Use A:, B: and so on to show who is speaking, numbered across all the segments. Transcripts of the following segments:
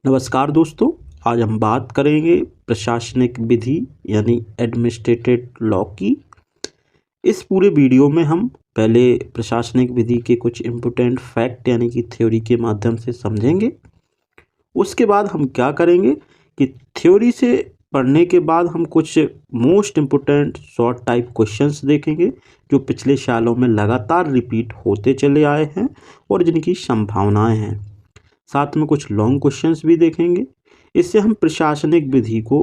A: नमस्कार दोस्तों। आज हम बात करेंगे प्रशासनिक विधि यानी एडमिनिस्ट्रेटिव लॉ की। इस पूरे वीडियो में हम पहले प्रशासनिक विधि के कुछ इम्पोर्टेंट फैक्ट यानी कि थ्योरी के माध्यम से समझेंगे। उसके बाद हम क्या करेंगे कि थ्योरी से पढ़ने के बाद हम कुछ most important short type questions देखेंगे जो पिछले सालों में लगातार रिपीट होते चले आए हैं और जिनकी संभावनाएं हैं। साथ में कुछ लॉन्ग क्वेश्चंस भी देखेंगे। इससे हम प्रशासनिक विधि को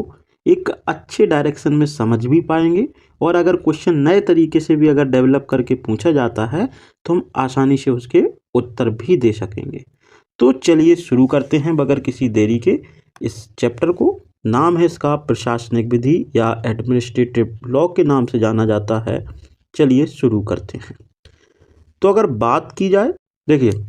A: एक अच्छे डायरेक्शन में समझ भी पाएंगे और अगर क्वेश्चन नए तरीके से भी अगर डेवलप करके पूछा जाता है तो हम आसानी से उसके उत्तर भी दे सकेंगे। तो चलिए शुरू करते हैं बगैर किसी देरी के इस चैप्टर को। नाम है इसका प्रशासनिक विधि या एडमिनिस्ट्रेटिव लॉ के नाम से जाना जाता है। चलिए शुरू करते हैं। तो अगर बात की जाए, देखिए,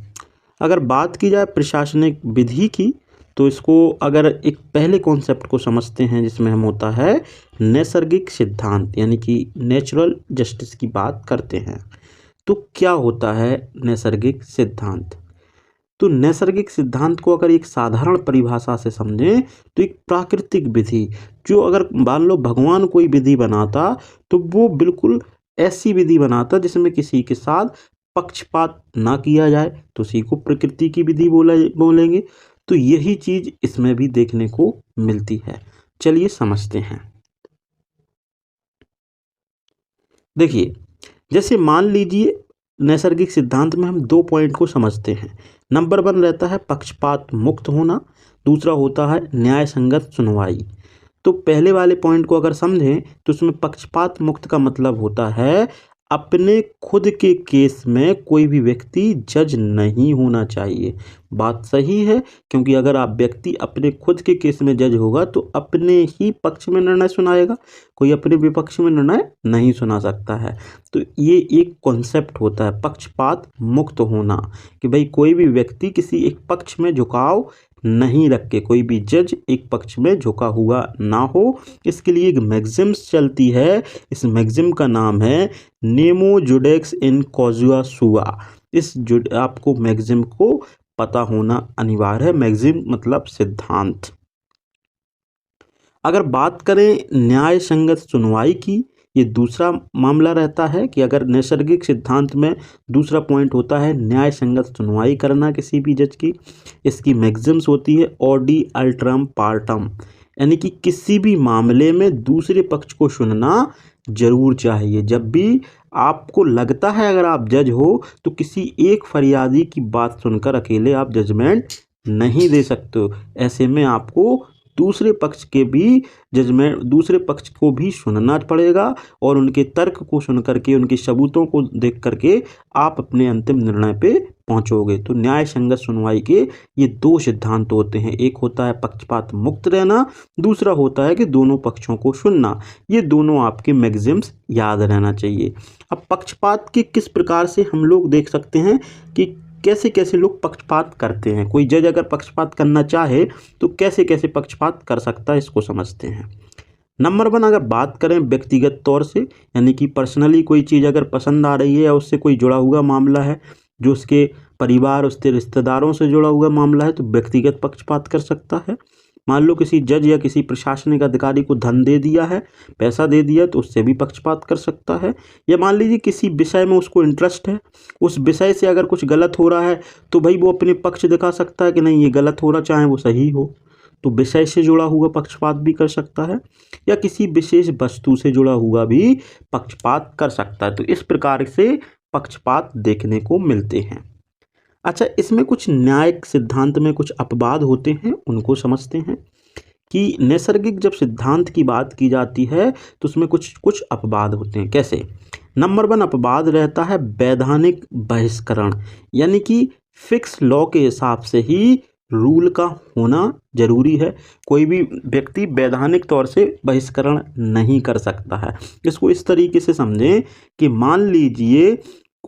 A: अगर बात की जाए प्रशासनिक विधि की तो इसको अगर एक पहले कॉन्सेप्ट को समझते हैं जिसमें हम होता है नैसर्गिक सिद्धांत यानी कि नेचुरल जस्टिस की बात करते हैं। तो क्या होता है नैसर्गिक सिद्धांत? तो नैसर्गिक सिद्धांत को अगर एक साधारण परिभाषा से समझें तो एक प्राकृतिक विधि, जो अगर मान लो भगवान कोई विधि बनाता तो वो बिल्कुल ऐसी विधि बनाता जिसमें किसी के साथ पक्षपात ना किया जाए, तो उसी को प्रकृति की विधि बोलेंगे। तो यही चीज इसमें भी देखने को मिलती है। चलिए समझते हैं। देखिए, जैसे मान लीजिए नैसर्गिक सिद्धांत में हम दो पॉइंट को समझते हैं। नंबर 1 रहता है पक्षपात मुक्त होना, दूसरा होता है न्याय संगत सुनवाई। तो पहले वाले पॉइंट को अगर समझें तो उसमें पक्षपात मुक्त का मतलब होता है अपने खुद के केस में कोई भी व्यक्ति जज नहीं होना चाहिए। बात सही है, क्योंकि अगर आप व्यक्ति अपने खुद के केस में जज होगा तो अपने ही पक्ष में निर्णय सुनाएगा, कोई अपने विपक्ष में निर्णय नहीं सुना सकता है। तो ये एक कॉन्सेप्ट होता है पक्षपात मुक्त होना, कि भाई कोई भी व्यक्ति किसी एक पक्ष में झुकाव नहीं रख के, कोई भी जज एक पक्ष में झुका हुआ ना हो। इसके लिए एक मैक्सिम्स चलती है, इस मैक्सिम का नाम है नेमो जुडेक्स इन कॉजुआ सुआ। आपको मैक्सिम को पता होना अनिवार्य है। मैक्सिम मतलब सिद्धांत। अगर बात करें न्याय संगत सुनवाई की, ये दूसरा मामला रहता है कि अगर नैसर्गिक सिद्धांत में दूसरा पॉइंट होता है न्याय संगत सुनवाई करना किसी भी जज की। इसकी मैक्सिम्स होती है ऑडी अल्ट्रम पार्टम, यानी कि किसी भी मामले में दूसरे पक्ष को सुनना जरूर चाहिए। जब भी आपको लगता है अगर आप जज हो तो किसी एक फरियादी की बात सुनकर अकेले आप जजमेंट नहीं दे सकते। ऐसे में आपको दूसरे पक्ष के भी जजमेंट, दूसरे पक्ष को भी सुनना पड़ेगा और उनके तर्क को सुन करके, उनके सबूतों को देख करके आप अपने अंतिम निर्णय पे पहुंचोगे। तो न्याय संगत सुनवाई के ये दो सिद्धांत होते हैं। एक होता है पक्षपात मुक्त रहना, दूसरा होता है कि दोनों पक्षों को सुनना। ये दोनों आपके मैक्सिम्स याद रहना चाहिए। अब पक्षपात के किस प्रकार से हम लोग देख सकते हैं कि कैसे कैसे लोग पक्षपात करते हैं। कोई जज अगर पक्षपात करना चाहे तो कैसे कैसे पक्षपात कर सकता है, इसको समझते हैं। नंबर 1, अगर बात करें व्यक्तिगत तौर से, यानी कि पर्सनली कोई चीज़ अगर पसंद आ रही है या उससे कोई जुड़ा हुआ मामला है, जो उसके परिवार, उसके रिश्तेदारों से जुड़ा हुआ मामला है, तो व्यक्तिगत पक्षपात कर सकता है। मान लो किसी जज या किसी प्रशासनिक अधिकारी को धन दे दिया है, पैसा दे दिया, तो उससे भी पक्षपात कर सकता है। या मान लीजिए किसी विषय में उसको इंटरेस्ट है, उस विषय से अगर कुछ गलत हो रहा है तो भाई वो अपने पक्ष दिखा सकता है कि नहीं ये गलत हो रहा, चाहे वो सही हो। तो विषय से जुड़ा हुआ पक्षपात भी कर सकता है, या किसी विशेष वस्तु से जुड़ा हुआ भी पक्षपात कर सकता है। तो इस प्रकार से पक्षपात देखने को मिलते हैं। अच्छा, इसमें कुछ न्यायिक सिद्धांत में कुछ अपवाद होते हैं, उनको समझते हैं कि नैसर्गिक जब सिद्धांत की बात की जाती है तो उसमें कुछ कुछ अपवाद होते हैं। कैसे? नंबर 1 अपवाद रहता है वैधानिक बहिष्करण, यानी कि फिक्स लॉ के हिसाब से ही रूल का होना जरूरी है। कोई भी व्यक्ति वैधानिक तौर से बहिष्करण नहीं कर सकता है। इसको इस तरीके से समझें कि मान लीजिए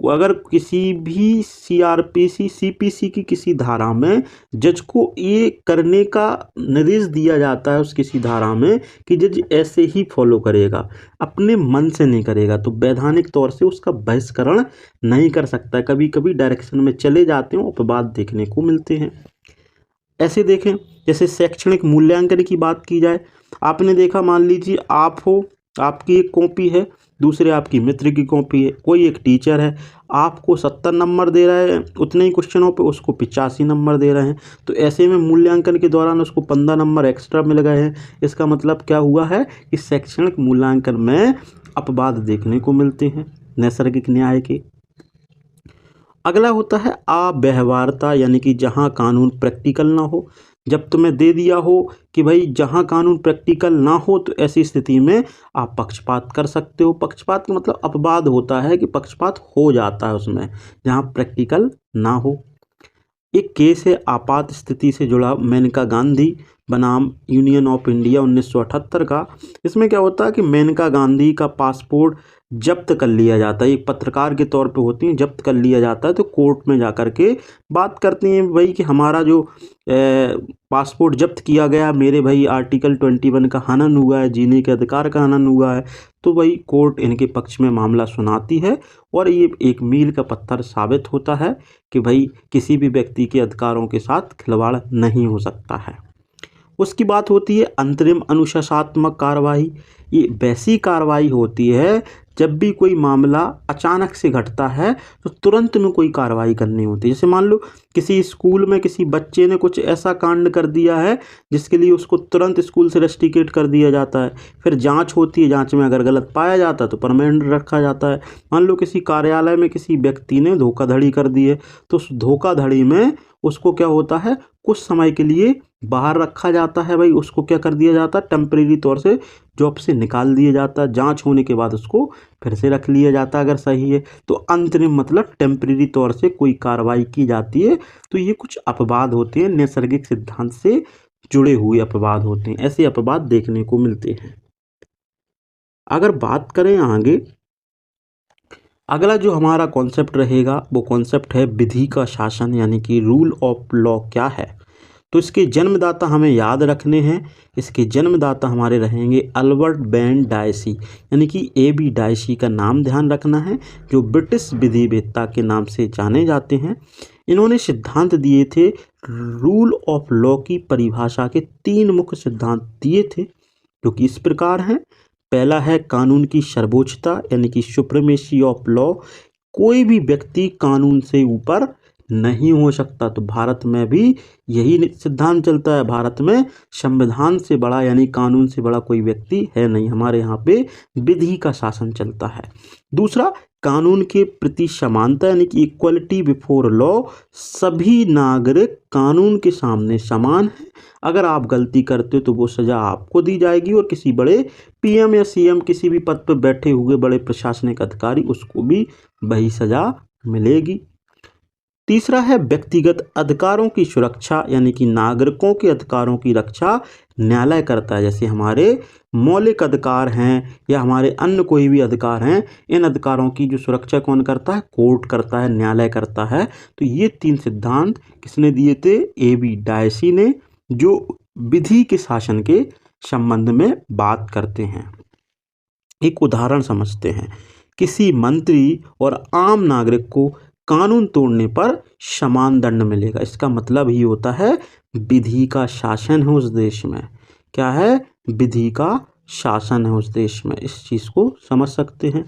A: अगर किसी भी सीआरपीसी सीपीसी की किसी धारा में जज को ये करने का निर्देश दिया जाता है, उस किसी धारा में कि जज ऐसे ही फॉलो करेगा, अपने मन से नहीं करेगा, तो वैधानिक तौर से उसका बहिष्करण नहीं कर सकता है। कभी कभी डायरेक्शन में चले जाते हैं, अपवाद देखने को मिलते हैं। ऐसे देखें, जैसे शैक्षणिक मूल्यांकन की बात की जाए, आपने देखा, मान लीजिए आप हो, आपकी एक कॉपी है, दूसरे आपकी मित्र की कॉपी है, कोई एक टीचर है, आपको 70 नंबर दे रहा है उतने ही क्वेश्चनों पे, उसको 85 नंबर दे रहे हैं, तो ऐसे में मूल्यांकन के दौरान उसको 15 नंबर एक्स्ट्रा मिल गए हैं। इसका मतलब क्या हुआ है कि शैक्षणिक मूल्यांकन में अपवाद देखने को मिलते हैं नैसर्गिक न्याय के। अगला होता है अव्यवहार्यता, यानी कि जहाँ कानून प्रैक्टिकल ना हो। जब तुम्हें दे दिया हो कि भाई जहाँ कानून प्रैक्टिकल ना हो, तो ऐसी स्थिति में आप पक्षपात कर सकते हो। पक्षपात का मतलब अपवाद होता है कि पक्षपात हो जाता है उसमें जहाँ प्रैक्टिकल ना हो। एक केस है आपात स्थिति से जुड़ा, मेनका गांधी बनाम यूनियन ऑफ इंडिया 1978 का। इसमें क्या होता है कि मेनका गांधी का पासपोर्ट जब्त कर लिया जाता है, एक पत्रकार के तौर पे होती हैं, जब्त कर लिया जाता है, तो कोर्ट में जा कर के बात करती हैं भाई कि हमारा जो पासपोर्ट जब्त किया गया, मेरे भाई आर्टिकल 21 का हनन हुआ है, जीने के अधिकार का हनन हुआ है। तो भाई कोर्ट इनके पक्ष में मामला सुनाती है और ये एक मील का पत्थर साबित होता है कि भाई किसी भी व्यक्ति के अधिकारों के साथ खिलवाड़ नहीं हो सकता है। उसकी बात होती है अंतरिम अनुशासनात्मक कार्रवाई। ये वैसी कार्रवाई होती है जब भी कोई मामला अचानक से घटता है तो तुरंत में कोई कार्रवाई करनी होती है। जैसे मान लो किसी स्कूल में किसी बच्चे ने कुछ ऐसा कांड कर दिया है जिसके लिए उसको तुरंत स्कूल से रस्टिकेट कर दिया जाता है, फिर जांच होती है, जांच में अगर गलत पाया जाता है तो परमानेंट रखा जाता है। मान लो किसी कार्यालय में किसी व्यक्ति ने धोखाधड़ी कर दी है, तो उस धोखाधड़ी में उसको क्या होता है, कुछ समय के लिए बाहर रखा जाता है। भाई उसको क्या कर दिया जाता है, टेम्परेरी तौर से जॉब से निकाल दिया जाता है, जांच होने के बाद उसको फिर से रख लिया जाता है अगर सही है। तो अंतरिम मतलब टेम्परेरी तौर से कोई कार्रवाई की जाती है। तो ये कुछ अपवाद होते हैं, नैसर्गिक सिद्धांत से जुड़े हुए अपवाद होते हैं, ऐसे अपवाद देखने को मिलते हैं। अगर बात करें आगे, अगला जो हमारा कॉन्सेप्ट रहेगा वो कॉन्सेप्ट है विधि का शासन, यानी कि रूल ऑफ लॉ क्या है। तो इसके जन्मदाता हमें याद रखने हैं। इसके जन्मदाता हमारे रहेंगे अल्बर्ट बेन डायसी, यानी कि AB डायसी का नाम ध्यान रखना है, जो ब्रिटिश विधिवेत्ता के नाम से जाने जाते हैं। इन्होंने सिद्धांत दिए थे, रूल ऑफ लॉ की परिभाषा के 3 मुख्य सिद्धांत दिए थे, जो कि इस प्रकार हैं। पहला है कानून की सर्वोच्चता, यानी कि सुप्रीमेसी ऑफ लॉ, कोई भी व्यक्ति कानून से ऊपर नहीं हो सकता। तो भारत में भी यही सिद्धांत चलता है, भारत में संविधान से बड़ा यानी कानून से बड़ा कोई व्यक्ति है नहीं, हमारे यहाँ पे विधि का शासन चलता है। दूसरा, कानून के प्रति समानता, यानी कि इक्वलिटी बिफोर लॉ, सभी नागरिक कानून के सामने समान हैं। अगर आप गलती करते हो तो वो सज़ा आपको दी जाएगी और किसी बड़े PM या CM किसी भी पद पर बैठे हुए बड़े प्रशासनिक अधिकारी उसको भी वही सज़ा मिलेगी। तीसरा है व्यक्तिगत अधिकारों की सुरक्षा, यानी कि नागरिकों के अधिकारों की रक्षा न्यायालय करता है। जैसे हमारे मौलिक अधिकार हैं या हमारे अन्य कोई भी अधिकार हैं, इन अधिकारों की जो सुरक्षा कौन करता है, कोर्ट करता है, न्यायालय करता है। तो ये 3 सिद्धांत किसने दिए थे, AB डायसी ने, जो विधि के शासन के संबंध में बात करते हैं। एक उदाहरण समझते हैं, किसी मंत्री और आम नागरिक को कानून तोड़ने पर समान दंड मिलेगा। इसका मतलब ही होता है विधि का शासन है उस देश में। क्या है, विधि का शासन है उस देश में, इस चीज को समझ सकते हैं।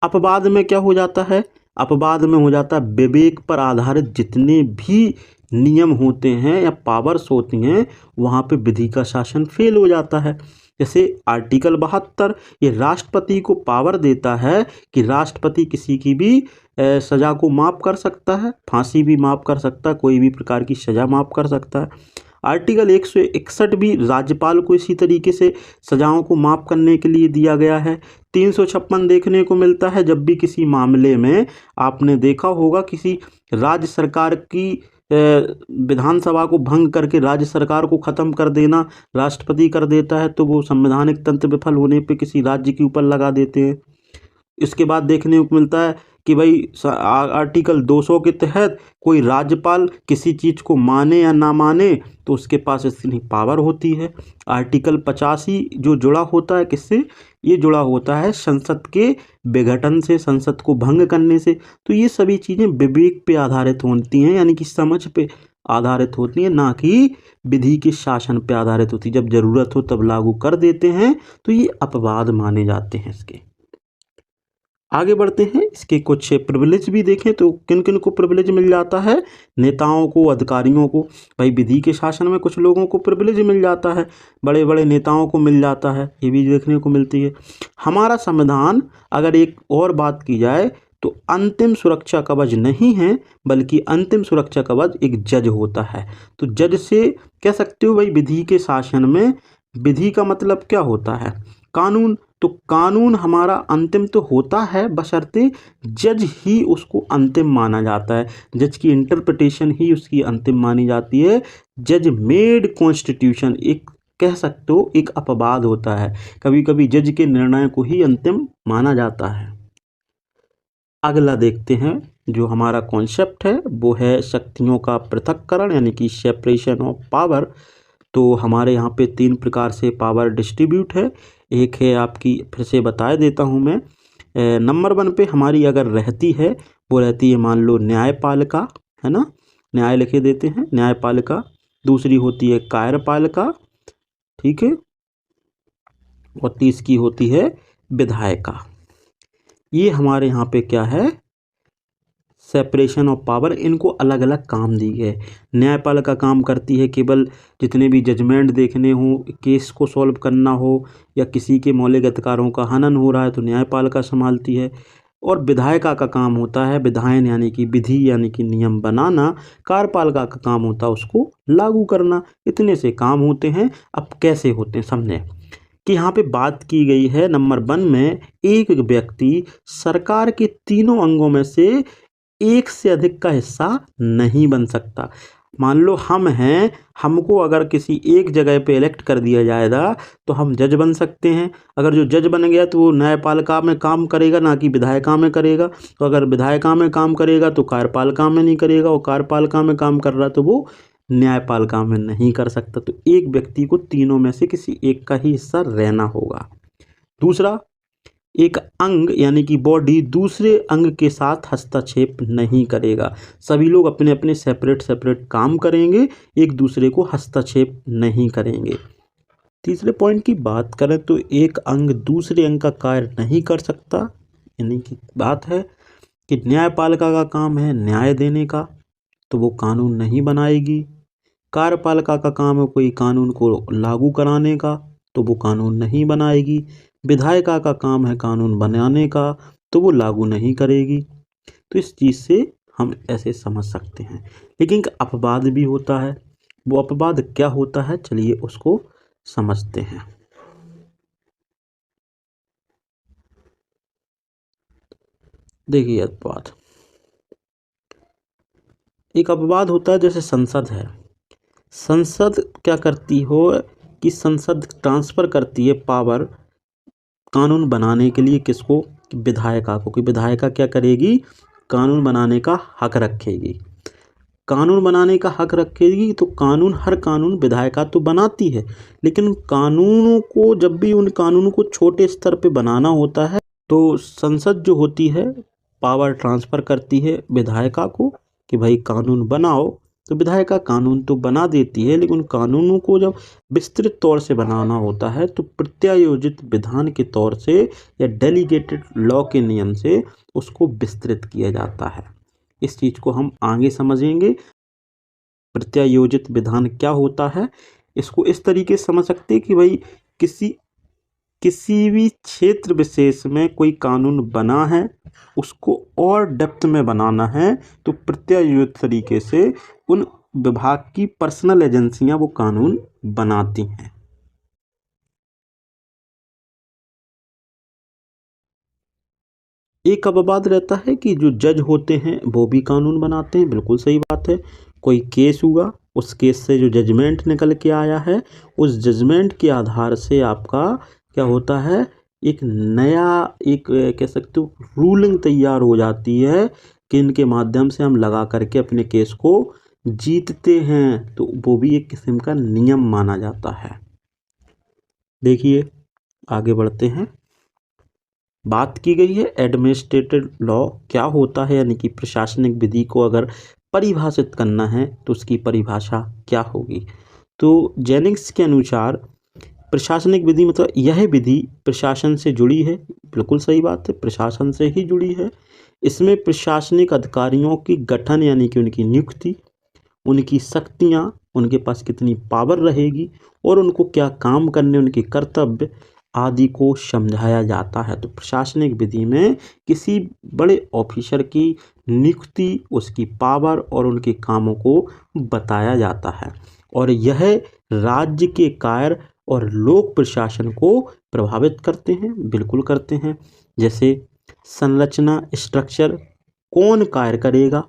A: अपवाद में क्या हो जाता है, अपवाद में हो जाता है विवेक पर आधारित जितने भी नियम होते हैं या पावर्स होती हैं, वहाँ पे विधि का शासन फेल हो जाता है। जैसे आर्टिकल 72 ये राष्ट्रपति को पावर देता है कि राष्ट्रपति किसी की भी सज़ा को माफ़ कर सकता है, फांसी भी माफ़ कर सकता है, कोई भी प्रकार की सज़ा माफ़ कर सकता है। आर्टिकल 161 भी राज्यपाल को इसी तरीके से सजाओं को माफ़ करने के लिए दिया गया है। 356 देखने को मिलता है जब भी किसी मामले में आपने देखा होगा किसी राज्य सरकार की विधानसभा को भंग करके राज्य सरकार को ख़त्म कर देना राष्ट्रपति कर देता है, तो वो संवैधानिक तंत्र विफल होने पे किसी राज्य के ऊपर लगा देते हैं। इसके बाद देखने को मिलता है कि भाई आर्टिकल 200 के तहत कोई राज्यपाल किसी चीज़ को माने या ना माने तो उसके पास इतनी पावर होती है। आर्टिकल 85 जो जुड़ा होता है किससे, ये जुड़ा होता है संसद के विघटन से, संसद को भंग करने से। तो ये सभी चीज़ें विवेक पे आधारित होती हैं, यानी कि समझ पे आधारित होती हैं, ना कि विधि के शासन पे आधारित होती। जब जरूरत हो तब लागू कर देते हैं तो ये अपवाद माने जाते हैं इसके। आगे बढ़ते हैं, इसके कुछ प्रिविलेज भी देखें तो किन किन को प्रिविलेज मिल जाता है। नेताओं को, अधिकारियों को। भाई विधि के शासन में कुछ लोगों को प्रिविलेज मिल जाता है, बड़े बड़े नेताओं को मिल जाता है, ये भी देखने को मिलती है। हमारा संविधान, अगर एक और बात की जाए तो अंतिम सुरक्षा कवच नहीं है, बल्कि अंतिम सुरक्षा कवच एक जज होता है। तो जज से कह सकते हो भाई विधि के शासन में, विधि का मतलब क्या होता है, कानून। तो कानून हमारा अंतिम तो होता है, बशर्ते जज ही उसको अंतिम माना जाता है, जज की इंटरप्रिटेशन ही उसकी अंतिम मानी जाती है। जज मेड कॉन्स्टिट्यूशन एक कह सकते हो एक अपवाद होता है, कभी कभी जज के निर्णय को ही अंतिम माना जाता है। अगला देखते हैं, जो हमारा कॉन्सेप्ट है वो है शक्तियों का पृथक्करण, यानी कि सेपरेशन ऑफ पावर। तो हमारे यहाँ पे 3 प्रकार से पावर डिस्ट्रीब्यूट है। एक है आपकी, फिर से बता देता हूँ मैं, नंबर 1 पे हमारी अगर रहती है, वो रहती है मान लो न्यायपालिका, है ना, न्याय लिखे देते हैं, न्यायपालिका। दूसरी होती है कार्यपालिका, ठीक है, और तीसरी होती है विधायिका। ये हमारे यहाँ पे क्या है, सेपरेशन ऑफ पावर। इनको अलग अलग काम दी है। न्यायपालिका काम करती है केवल जितने भी जजमेंट देखने हो, केस को सॉल्व करना हो, या किसी के मौलिक अधिकारों का हनन हो रहा है तो न्यायपालिका संभालती है। और विधायिका का काम होता है विधायन, यानी कि विधि यानी कि नियम बनाना। कार्यपालिका का काम होता है उसको लागू करना। इतने से काम होते हैं। अब कैसे होते हैं समझें, कि यहाँ पे बात की गई है नंबर 1 में, एक व्यक्ति सरकार के तीनों अंगों में से एक से अधिक का हिस्सा नहीं बन सकता। मान लो हम हैं, हमको अगर किसी एक जगह पे इलेक्ट कर दिया जाएगा तो हम जज बन सकते हैं। अगर जो जज बन गया तो वो न्यायपालिका में काम करेगा, ना कि विधायिका में करेगा। तो अगर विधायिका में काम करेगा तो कार्यपालिका में नहीं करेगा, और कार्यपालिका में काम कर रहा तो वो न्यायपालिका में नहीं कर सकता। तो एक व्यक्ति को तीनों में से किसी एक का ही हिस्सा रहना होगा। दूसरा, एक अंग यानी कि बॉडी दूसरे अंग के साथ हस्तक्षेप नहीं करेगा। सभी लोग अपने अपने सेपरेट सेपरेट काम करेंगे, एक दूसरे को हस्तक्षेप नहीं करेंगे। तीसरे पॉइंट की बात करें तो एक अंग दूसरे अंग का कार्य नहीं कर सकता, यानी कि बात है कि न्यायपालिका का काम है न्याय देने का, तो वो कानून नहीं बनाएगी। कार्यपालिका का काम है कोई कानून को लागू कराने का, तो वो कानून नहीं बनाएगी। विधायिका का काम है कानून बनाने का, तो वो लागू नहीं करेगी। तो इस चीज़ से हम ऐसे समझ सकते हैं। लेकिन एक अपवाद भी होता है। वो अपवाद क्या होता है, चलिए उसको समझते हैं। देखिए अपवाद, एक अपवाद होता है जैसे संसद है। संसद क्या करती हो कि संसद ट्रांसफ़र करती है पावर कानून बनाने के लिए, किसको, विधायिका को। कि विधायिका क्या करेगी, कानून बनाने का हक रखेगी। कानून बनाने का हक रखेगी तो कानून, हर कानून विधायिका तो बनाती है, लेकिन कानूनों को, जब भी उन कानूनों को छोटे स्तर पे बनाना होता है तो संसद जो होती है पावर ट्रांसफ़र करती है विधायिका को कि भाई कानून बनाओ। तो विधायिका कानून तो बना देती है, लेकिन कानूनों को जब विस्तृत तौर से बनाना होता है तो प्रत्यायोजित विधान के तौर से या डेलीगेटेड लॉ के नियम से उसको विस्तृत किया जाता है। इस चीज़ को हम आगे समझेंगे। प्रत्यायोजित विधान क्या होता है, इसको इस तरीके से समझ सकते हैं कि भाई किसी भी क्षेत्र विशेष में कोई कानून बना है, उसको और डेप्थ में बनाना है, तो प्रत्यायोजित तरीके से उन विभाग की पर्सनल एजेंसियां वो कानून बनाती हैं। एक अपवाद रहता है कि जो जज होते हैं वो भी कानून बनाते हैं, बिल्कुल सही बात है। कोई केस हुआ, उस केस से जो जजमेंट निकल के आया है, उस जजमेंट के आधार से आपका क्या होता है, एक नया, एक कह सकते हो रूलिंग तैयार हो जाती है कि इनके माध्यम से हम लगा करके अपने केस को जीतते हैं। तो वो भी एक किस्म का नियम माना जाता है। देखिए आगे बढ़ते हैं। बात की गई है एडमिनिस्ट्रेटिव लॉ क्या होता है, यानी कि प्रशासनिक विधि को अगर परिभाषित करना है तो उसकी परिभाषा क्या होगी। तो जेनिंग्स के अनुसार प्रशासनिक विधि मतलब यह विधि प्रशासन से जुड़ी है। बिल्कुल सही बात है, प्रशासन से ही जुड़ी है। इसमें प्रशासनिक अधिकारियों की गठन यानी कि उनकी नियुक्ति, उनकी शक्तियाँ, उनके पास कितनी पावर रहेगी और उनको क्या काम करने, उनके कर्तव्य आदि को समझाया जाता है। तो प्रशासनिक विधि में किसी बड़े ऑफिसर की नियुक्ति, उसकी पावर और उनके कामों को बताया जाता है और यह राज्य के कार्य और लोक प्रशासन को प्रभावित करते हैं। बिल्कुल करते हैं। जैसे संरचना, स्ट्रक्चर, कौन कार्य करेगा,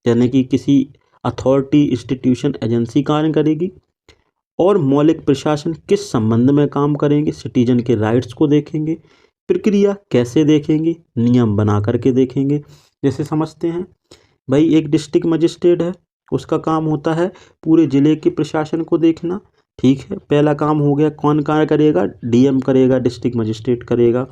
A: यानी कि किसी अथॉरिटी, इंस्टीट्यूशन, एजेंसी कार्य करेगी। और मौलिक प्रशासन किस संबंध में काम करेंगे, सिटीजन के राइट्स को देखेंगे। प्रक्रिया कैसे देखेंगे, नियम बना करके देखेंगे। जैसे समझते हैं भाई, एक डिस्ट्रिक्ट मजिस्ट्रेट है, उसका काम होता है पूरे जिले के प्रशासन को देखना। ठीक है, पहला काम हो गया। कौन कार्य करेगा, डीएम करेगा, डिस्ट्रिक्ट मजिस्ट्रेट करेगा।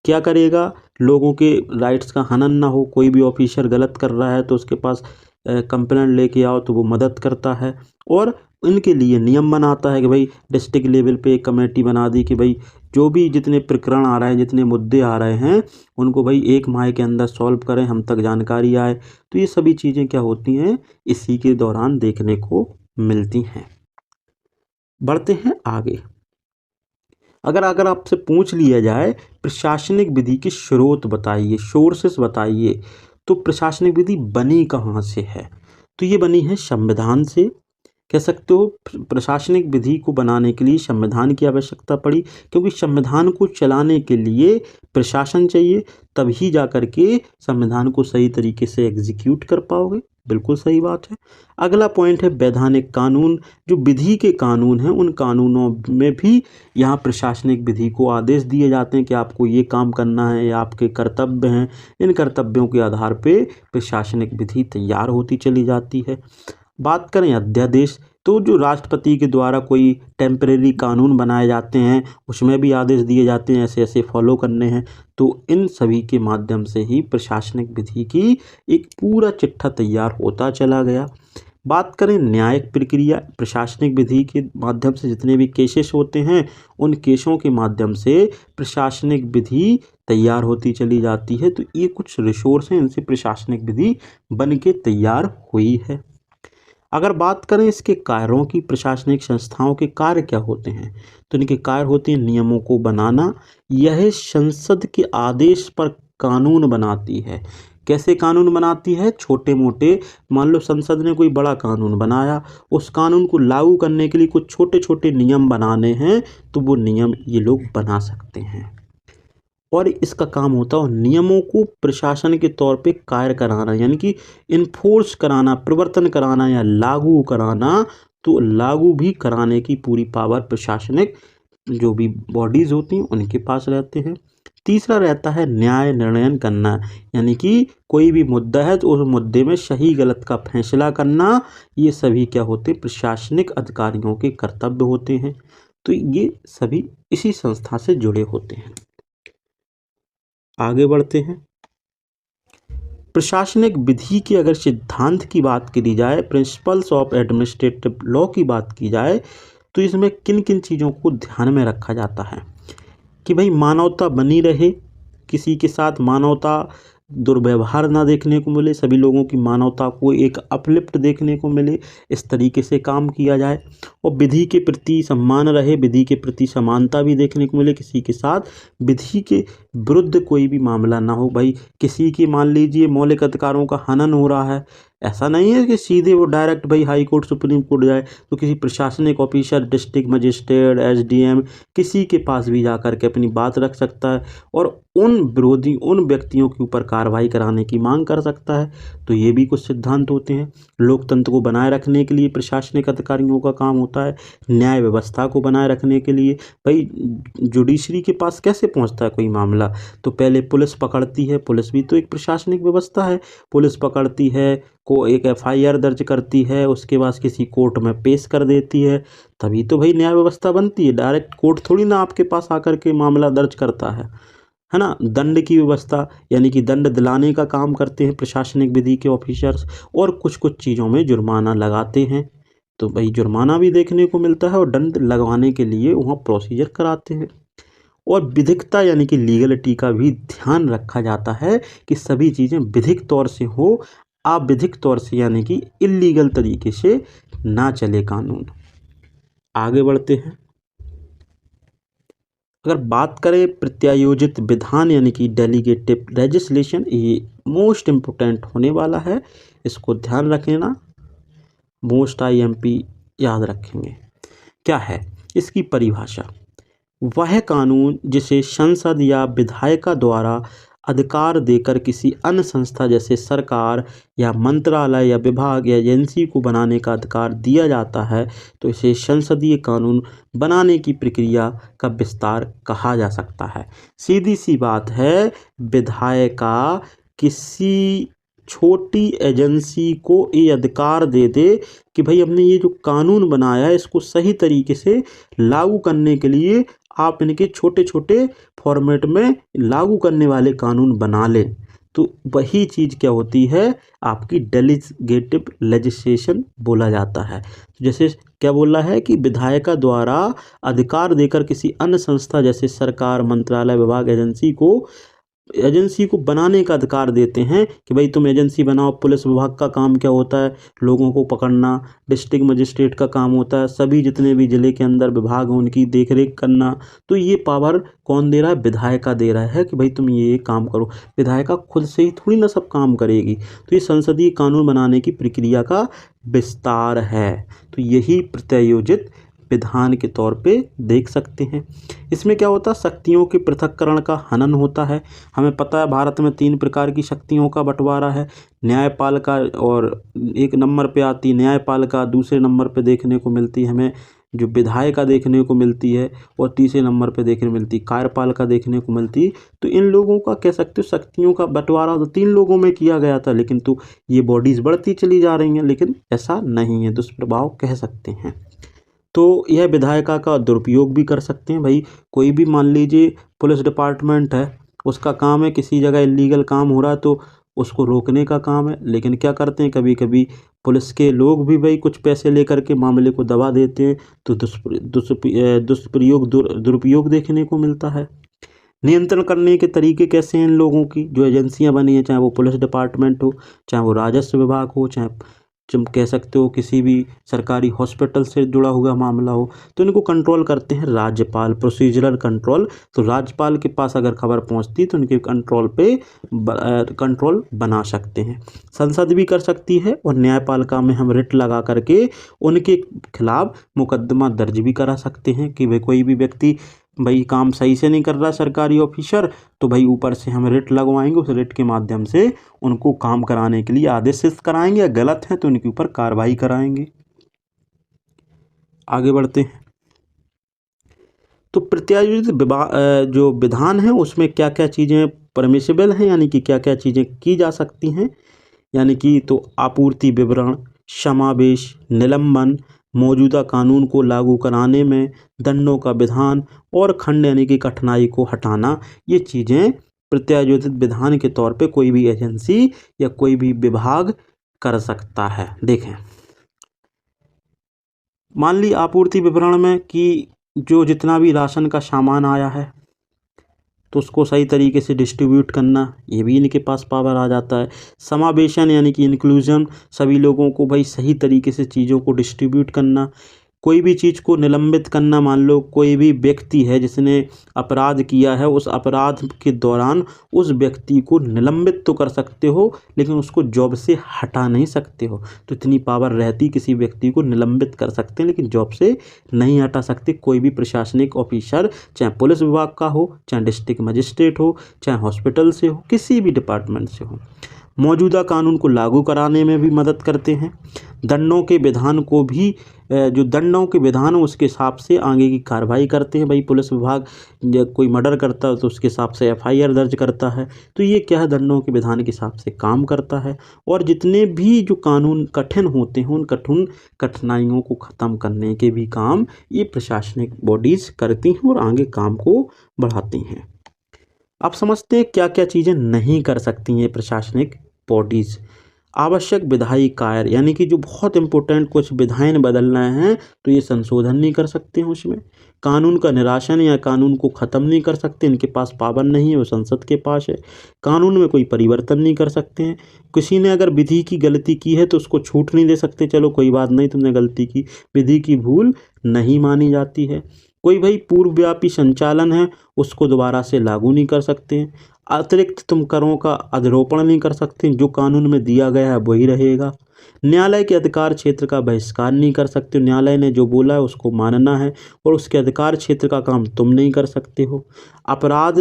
A: क्या करेगा, लोगों के राइट्स का हनन ना हो, कोई भी ऑफिसर गलत कर रहा है तो उसके पास कंप्लेंट लेके आओ तो वो मदद करता है। और इनके लिए नियम बनाता है कि भाई डिस्ट्रिक्ट लेवल पे एक कमेटी बना दी कि भाई जो भी जितने प्रकरण आ रहे हैं, जितने मुद्दे आ रहे हैं, उनको भाई 1 माह के अंदर सॉल्व करें, हम तक जानकारी आए। तो ये सभी चीज़ें क्या होती हैं, इसी के दौरान देखने को मिलती हैं। बढ़ते हैं आगे। अगर आपसे पूछ लिया जाए प्रशासनिक विधि की स्रोत बताइए, सोर्सेस बताइए, तो प्रशासनिक विधि बनी कहाँ से है, तो ये बनी है संविधान से। कह सकते हो प्रशासनिक विधि को बनाने के लिए संविधान की आवश्यकता पड़ी, क्योंकि संविधान को चलाने के लिए प्रशासन चाहिए, तभी जा कर के संविधान को सही तरीके से एग्जीक्यूट कर पाओगे। बिल्कुल सही बात है। अगला पॉइंट है वैधानिक कानून। जो विधि के कानून हैं, उन कानूनों में भी यहाँ प्रशासनिक विधि को आदेश दिए जाते हैं कि आपको ये काम करना है, या आपके कर्तव्य हैं। इन कर्तव्यों के आधार पे प्रशासनिक विधि तैयार होती चली जाती है। बात करें अध्यादेश, तो जो राष्ट्रपति के द्वारा कोई टेम्परेरी कानून बनाए जाते हैं, उसमें भी आदेश दिए जाते हैं ऐसे ऐसे फॉलो करने हैं। तो इन सभी के माध्यम से ही प्रशासनिक विधि की एक पूरा चिट्ठा तैयार होता चला गया। बात करें न्यायिक प्रक्रिया, प्रशासनिक विधि के माध्यम से जितने भी केसेस होते हैं, उन केसों के माध्यम से प्रशासनिक विधि तैयार होती चली जाती है। तो ये कुछ रिसोर्स हैं, इनसे प्रशासनिक विधि बन के तैयार हुई है। अगर बात करें इसके कार्यों की, प्रशासनिक संस्थाओं के कार्य क्या होते हैं, तो इनके कार्य होते हैं नियमों को बनाना। यह संसद के आदेश पर कानून बनाती है। कैसे कानून बनाती है, छोटे मोटे, मान लो संसद ने कोई बड़ा कानून बनाया, उस कानून को लागू करने के लिए कुछ छोटे छोटे नियम बनाने हैं, तो वो नियम ये लोग बना सकते हैं। और इसका काम होता है नियमों को प्रशासन के तौर पे कार्य कराना, यानी कि इन्फोर्स कराना, प्रवर्तन कराना या लागू कराना। तो लागू भी कराने की पूरी पावर प्रशासनिक जो भी बॉडीज होती हैं उनके पास रहते हैं। तीसरा रहता है न्याय निर्णय करना, यानी कि कोई भी मुद्दा है तो उस मुद्दे में सही गलत का फैसला करना। ये सभी क्या होते हैं, प्रशासनिक अधिकारियों के कर्तव्य होते हैं। तो ये सभी इसी संस्था से जुड़े होते हैं। आगे बढ़ते हैं। प्रशासनिक विधि के अगर सिद्धांत की बात करी जाए, प्रिंसिपल्स ऑफ एडमिनिस्ट्रेटिव लॉ की बात की जाए, तो इसमें किन किन चीज़ों को ध्यान में रखा जाता है कि भाई मानवता बनी रहे, किसी के साथ मानवता दुर्व्यवहार ना देखने को मिले, सभी लोगों की मानवता को एक अपलिफ्ट देखने को मिले, इस तरीके से काम किया जाए। और विधि के प्रति सम्मान रहे, विधि के प्रति समानता भी देखने को मिले, किसी के साथ विधि के विरुद्ध कोई भी मामला ना हो। भाई किसी की मान लीजिए मौलिक अधिकारों का हनन हो रहा है, ऐसा नहीं है कि सीधे वो डायरेक्ट भाई हाई कोर्ट सुप्रीम कोर्ट जाए, तो किसी प्रशासनिक ऑफिसर, डिस्ट्रिक्ट मजिस्ट्रेट, एसडीएम, किसी के पास भी जाकर के अपनी बात रख सकता है और उन विरोधी, उन व्यक्तियों के ऊपर कार्रवाई कराने की मांग कर सकता है। तो ये भी कुछ सिद्धांत होते हैं। लोकतंत्र को बनाए रखने के लिए प्रशासनिक अधिकारियों का काम होता है। न्याय व्यवस्था को बनाए रखने के लिए भाई जुडिशरी के पास कैसे पहुंचता है कोई मामला, तो पहले पुलिस पकड़ती है, पुलिस भी तो एक प्रशासनिक व्यवस्था है। पुलिस पकड़ती है, को एक एफआईआर दर्ज करती है, उसके बाद किसी कोर्ट में पेश कर देती है, तभी तो भाई न्याय व्यवस्था बनती है। डायरेक्ट कोर्ट थोड़ी ना आपके पास आकर के मामला दर्ज करता है है ना। दंड की व्यवस्था यानी कि दंड दिलाने का काम करते हैं प्रशासनिक विधि के ऑफिसर्स, और कुछ कुछ चीज़ों में जुर्माना लगाते हैं। तो भाई जुर्माना भी देखने को मिलता है और दंड लगवाने के लिए वहाँ प्रोसीजर कराते हैं। और विधिकता यानी कि लीगलिटी का भी ध्यान रखा जाता है कि सभी चीज़ें विधिक तौर से हो, अविधिक तौर से यानी कि इल्लीगल तरीके से ना चले कानून। आगे बढ़ते हैं। अगर बात करें प्रत्यायोजित विधान यानी कि डेलीगेटिव लेजिस्लेशन, ये मोस्ट इम्पोर्टेंट होने वाला है, इसको ध्यान रखना, मोस्ट IMP याद रखेंगे। क्या है इसकी परिभाषा? वह कानून जिसे संसद या विधायिका द्वारा अधिकार देकर किसी अन्य संस्था जैसे सरकार या मंत्रालय या विभाग या एजेंसी को बनाने का अधिकार दिया जाता है, तो इसे संसदीय कानून बनाने की प्रक्रिया का विस्तार कहा जा सकता है। सीधी सी बात है, विधायिका किसी छोटी एजेंसी को ये अधिकार दे दे कि भाई हमने ये जो कानून बनाया है इसको सही तरीके से लागू करने के लिए आप इनके छोटे छोटे फॉर्मेट में लागू करने वाले कानून बना लें। तो वही चीज़ क्या होती है, आपकी डेलीगेटिव लेजिस्लेशन बोला जाता है। जैसे क्या बोला है कि विधायिका द्वारा अधिकार देकर किसी अन्य संस्था जैसे सरकार, मंत्रालय, विभाग, एजेंसी को बनाने का अधिकार देते हैं कि भाई तुम एजेंसी बनाओ। पुलिस विभाग का काम क्या होता है, लोगों को पकड़ना। डिस्ट्रिक्ट मजिस्ट्रेट का काम होता है सभी जितने भी ज़िले के अंदर विभाग हैं उनकी देखरेख करना। तो ये पावर कौन दे रहा है, विधायिका दे रहा है कि भाई तुम ये काम करो। विधायिका खुद से ही थोड़ी ना सब काम करेगी। तो ये संसदीय कानून बनाने की प्रक्रिया का विस्तार है। तो यही प्रत्यायोजित विधान के तौर पे देख सकते हैं। इसमें क्या होता है, शक्तियों के पृथक्करण का हनन होता है। हमें पता है भारत में 3 प्रकार की शक्तियों का बंटवारा है, न्यायपालिका, और एक नंबर पे आती है न्यायपालिका, दूसरे नंबर पे देखने को मिलती है हमें जो विधायिका देखने को मिलती है, और तीसरे नंबर पे देखने मिलती कार्यपालिका देखने को मिलती। तो इन लोगों का कह सकते हो शक्तियों का बंटवारा तो 3 लोगों में किया गया था, लेकिन तो ये बॉडीज़ बढ़ती चली जा रही हैं, लेकिन ऐसा नहीं है, दुष्प्रभाव कह सकते हैं। तो यह विधायिका का दुरुपयोग भी कर सकते हैं। भाई कोई भी मान लीजिए पुलिस डिपार्टमेंट है, उसका काम है किसी जगह इल्लीगल काम हो रहा है तो उसको रोकने का काम है, लेकिन क्या करते हैं कभी कभी पुलिस के लोग भी भाई कुछ पैसे लेकर के मामले को दबा देते हैं, तो दुरुपयोग देखने को मिलता है। नियंत्रण करने के तरीके कैसे हैं इन लोगों की जो एजेंसियां बनी हैं, चाहे वो पुलिस डिपार्टमेंट हो, चाहे वो राजस्व विभाग हो, चाहे तुम कह सकते हो किसी भी सरकारी हॉस्पिटल से जुड़ा हुआ मामला हो, तो इनको कंट्रोल करते हैं राज्यपाल, प्रोसीजरल कंट्रोल। तो राज्यपाल के पास अगर खबर पहुंचती तो उनके कंट्रोल पे कंट्रोल बना सकते हैं। संसद भी कर सकती है, और न्यायपालिका में हम रिट लगा करके उनके खिलाफ मुकदमा दर्ज भी करा सकते हैं कि भाई कोई भी व्यक्ति भाई काम सही से नहीं कर रहा सरकारी ऑफिसर, तो भाई ऊपर से हम रिट लगवाएंगे, उस रिट के माध्यम से उनको काम कराने के लिए आदेशित कराएंगे, या गलत है तो उनके ऊपर कार्रवाई कराएंगे। आगे बढ़ते हैं। तो प्रत्यायोजित जो विधान है उसमें क्या क्या चीज़ें परमिसिबल हैं, यानी कि क्या क्या चीज़ें की जा सकती हैं, यानी कि तो आपूर्ति विवरण, समावेश, निलंबन, मौजूदा कानून को लागू कराने में दंडों का विधान, और खंड यानी कि कठिनाई को हटाना। ये चीज़ें प्रत्यायोजित विधान के तौर पे कोई भी एजेंसी या कोई भी विभाग कर सकता है। देखें, मान ली आपूर्ति विवरण में कि जो जितना भी राशन का सामान आया है तो उसको सही तरीके से डिस्ट्रीब्यूट करना, ये भी इनके पास पावर आ जाता है। समावेशन यानी कि इंक्लूजन, सभी लोगों को भाई सही तरीके से चीज़ों को डिस्ट्रीब्यूट करना। कोई भी चीज़ को निलंबित करना, मान लो कोई भी व्यक्ति है जिसने अपराध किया है, उस अपराध के दौरान उस व्यक्ति को निलंबित तो कर सकते हो लेकिन उसको जॉब से हटा नहीं सकते हो। तो इतनी पावर रहती, किसी व्यक्ति को निलंबित कर सकते हैं लेकिन जॉब से नहीं हटा सकते। कोई भी प्रशासनिक ऑफिसर, चाहे पुलिस विभाग का हो, चाहे डिस्ट्रिक्ट मजिस्ट्रेट हो, चाहे हॉस्पिटल से हो, किसी भी डिपार्टमेंट से हो। मौजूदा कानून को लागू कराने में भी मदद करते हैं। दंडों के विधान को भी, जो दंडों के विधान उसके हिसाब से आगे की कार्रवाई करते हैं। भाई पुलिस विभाग कोई मर्डर करता है तो उसके हिसाब से FIR दर्ज करता है। तो ये क्या है, दंडों के विधान के हिसाब से काम करता है। और जितने भी जो कानून कठिन होते हैं उन कठिनाइयों को ख़त्म करने के भी काम ये प्रशासनिक बॉडीज़ करती हैं और आगे काम को बढ़ाती हैं। अब समझते हैं क्या क्या चीज़ें नहीं कर सकती हैं प्रशासनिक बॉडीज़। आवश्यक विधायी कार्य, यानी कि जो बहुत इंपॉर्टेंट कुछ विधायन बदलना है तो ये संशोधन नहीं कर सकते हैं उसमें। कानून का निरासन या कानून को ख़त्म नहीं कर सकते, इनके पास पावर नहीं है, वो संसद के पास है। कानून में कोई परिवर्तन नहीं कर सकते हैं। किसी ने अगर विधि की गलती की है तो उसको छूट नहीं दे सकते, चलो कोई बात नहीं तुमने गलती की, विधि की भूल नहीं मानी जाती है। कोई भाई पूर्वव्यापी संचालन है उसको दोबारा से लागू नहीं कर सकते हैं। अतिरिक्त तुम करों का अधिरोपण नहीं कर सकते, जो कानून में दिया गया है वही रहेगा। न्यायालय के अधिकार क्षेत्र का बहिष्कार नहीं कर सकते, न्यायालय ने जो बोला है उसको मानना है और उसके अधिकार क्षेत्र का काम तुम नहीं कर सकते हो। अपराध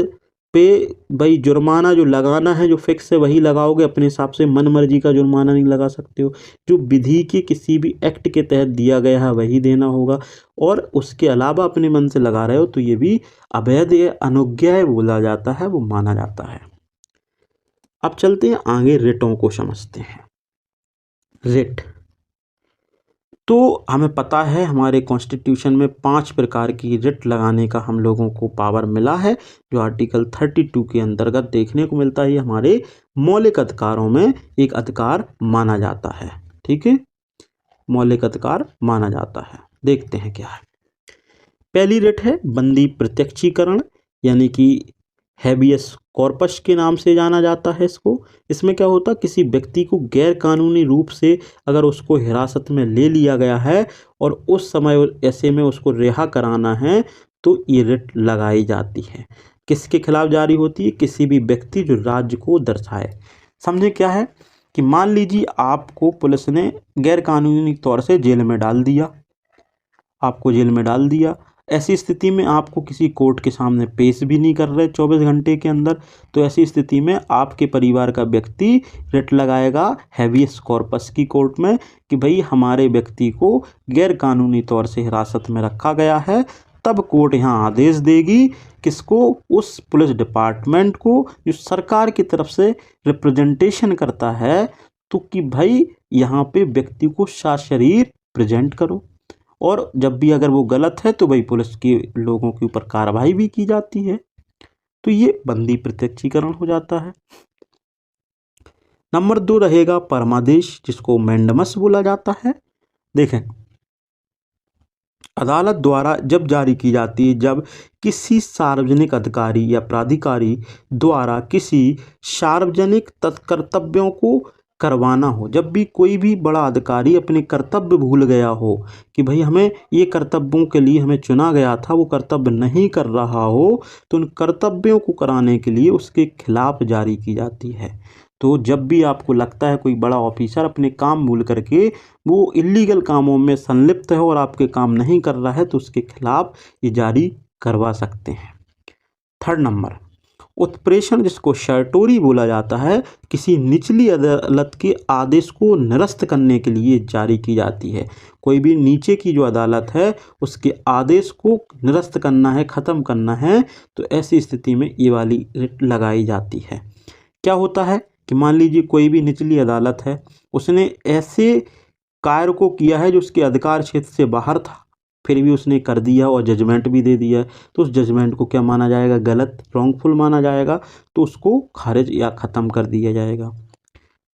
A: पे भाई जुर्माना जो लगाना है, जो फिक्स है वही लगाओगे, अपने हिसाब से मन मर्जी का जुर्माना नहीं लगा सकते हो। जो विधि के किसी भी एक्ट के तहत दिया गया है वही देना होगा, और उसके अलावा अपने मन से लगा रहे हो तो ये भी अवैध या अनुज्ञेय बोला जाता है, वो माना जाता है। अब चलते हैं आगे, रिटों को समझते हैं। रिट तो हमें पता है हमारे कॉन्स्टिट्यूशन में 5 प्रकार की रिट लगाने का हम लोगों को पावर मिला है, जो आर्टिकल 32 के अंतर्गत देखने को मिलता है। ये हमारे मौलिक अधिकारों में एक अधिकार माना जाता है। ठीक है, मौलिक अधिकार माना जाता है। देखते हैं क्या है। पहली रिट है बंदी प्रत्यक्षीकरण, यानी कि हैबियस कॉर्पस के नाम से जाना जाता है इसको। इसमें क्या होता है, किसी व्यक्ति को गैर कानूनी रूप से अगर उसको हिरासत में ले लिया गया है और उस समय ऐसे में उसको रिहा कराना है तो ये रिट लगाई जाती है। किसके खिलाफ जारी होती है, किसी भी व्यक्ति जो राज्य को दर्शाए। समझे क्या है कि मान लीजिए आपको पुलिस ने गैर कानूनी तौर से जेल में डाल दिया, आपको जेल में डाल दिया। ऐसी स्थिति में आपको किसी कोर्ट के सामने पेश भी नहीं कर रहे 24 घंटे के अंदर, तो ऐसी स्थिति में आपके परिवार का व्यक्ति रिट लगाएगा हैबियस कॉर्पस की कोर्ट में कि भाई हमारे व्यक्ति को गैर कानूनी तौर से हिरासत में रखा गया है। तब कोर्ट यहाँ आदेश देगी किसको, उस पुलिस डिपार्टमेंट को जो सरकार की तरफ से रिप्रेजेंटेशन करता है, तो कि भाई यहाँ पे व्यक्ति को सशरीर प्रेजेंट करो। और जब भी अगर वो गलत है तो भाई पुलिस के लोगों के ऊपर कार्रवाई भी की जाती है। तो ये बंदी प्रत्यक्षीकरण हो जाता है। नंबर 2 रहेगा परमादेश, जिसको मैंडमस बोला जाता है। देखें, अदालत द्वारा जब जारी की जाती है, जब किसी सार्वजनिक अधिकारी या प्राधिकारी द्वारा किसी सार्वजनिक कर्तव्यों को करवाना हो। जब भी कोई भी बड़ा अधिकारी अपने कर्तव्य भूल गया हो कि भाई हमें ये कर्तव्यों के लिए हमें चुना गया था, वो कर्तव्य नहीं कर रहा हो, तो उन कर्तव्यों को कराने के लिए उसके खिलाफ जारी की जाती है। तो जब भी आपको लगता है कोई बड़ा ऑफिसर अपने काम भूल करके वो इल्लीगल कामों में संलिप्त है और आपके काम नहीं कर रहा है, तो उसके खिलाफ ये जारी करवा सकते हैं। थर्ड नंबर, उत्प्रेषण, जिसको शर्टोरी बोला जाता है, किसी निचली अदालत के आदेश को निरस्त करने के लिए जारी की जाती है। कोई भी नीचे की जो अदालत है उसके आदेश को निरस्त करना है, ख़त्म करना है, तो ऐसी स्थिति में ये वाली रिट लगाई जाती है। क्या होता है कि मान लीजिए कोई भी निचली अदालत है, उसने ऐसे कार्य को किया है जो उसके अधिकार क्षेत्र से बाहर था, फिर भी उसने कर दिया और जजमेंट भी दे दिया है, तो उस जजमेंट को क्या माना जाएगा, गलत, रॉन्गफुल माना जाएगा, तो उसको खारिज या ख़त्म कर दिया जाएगा।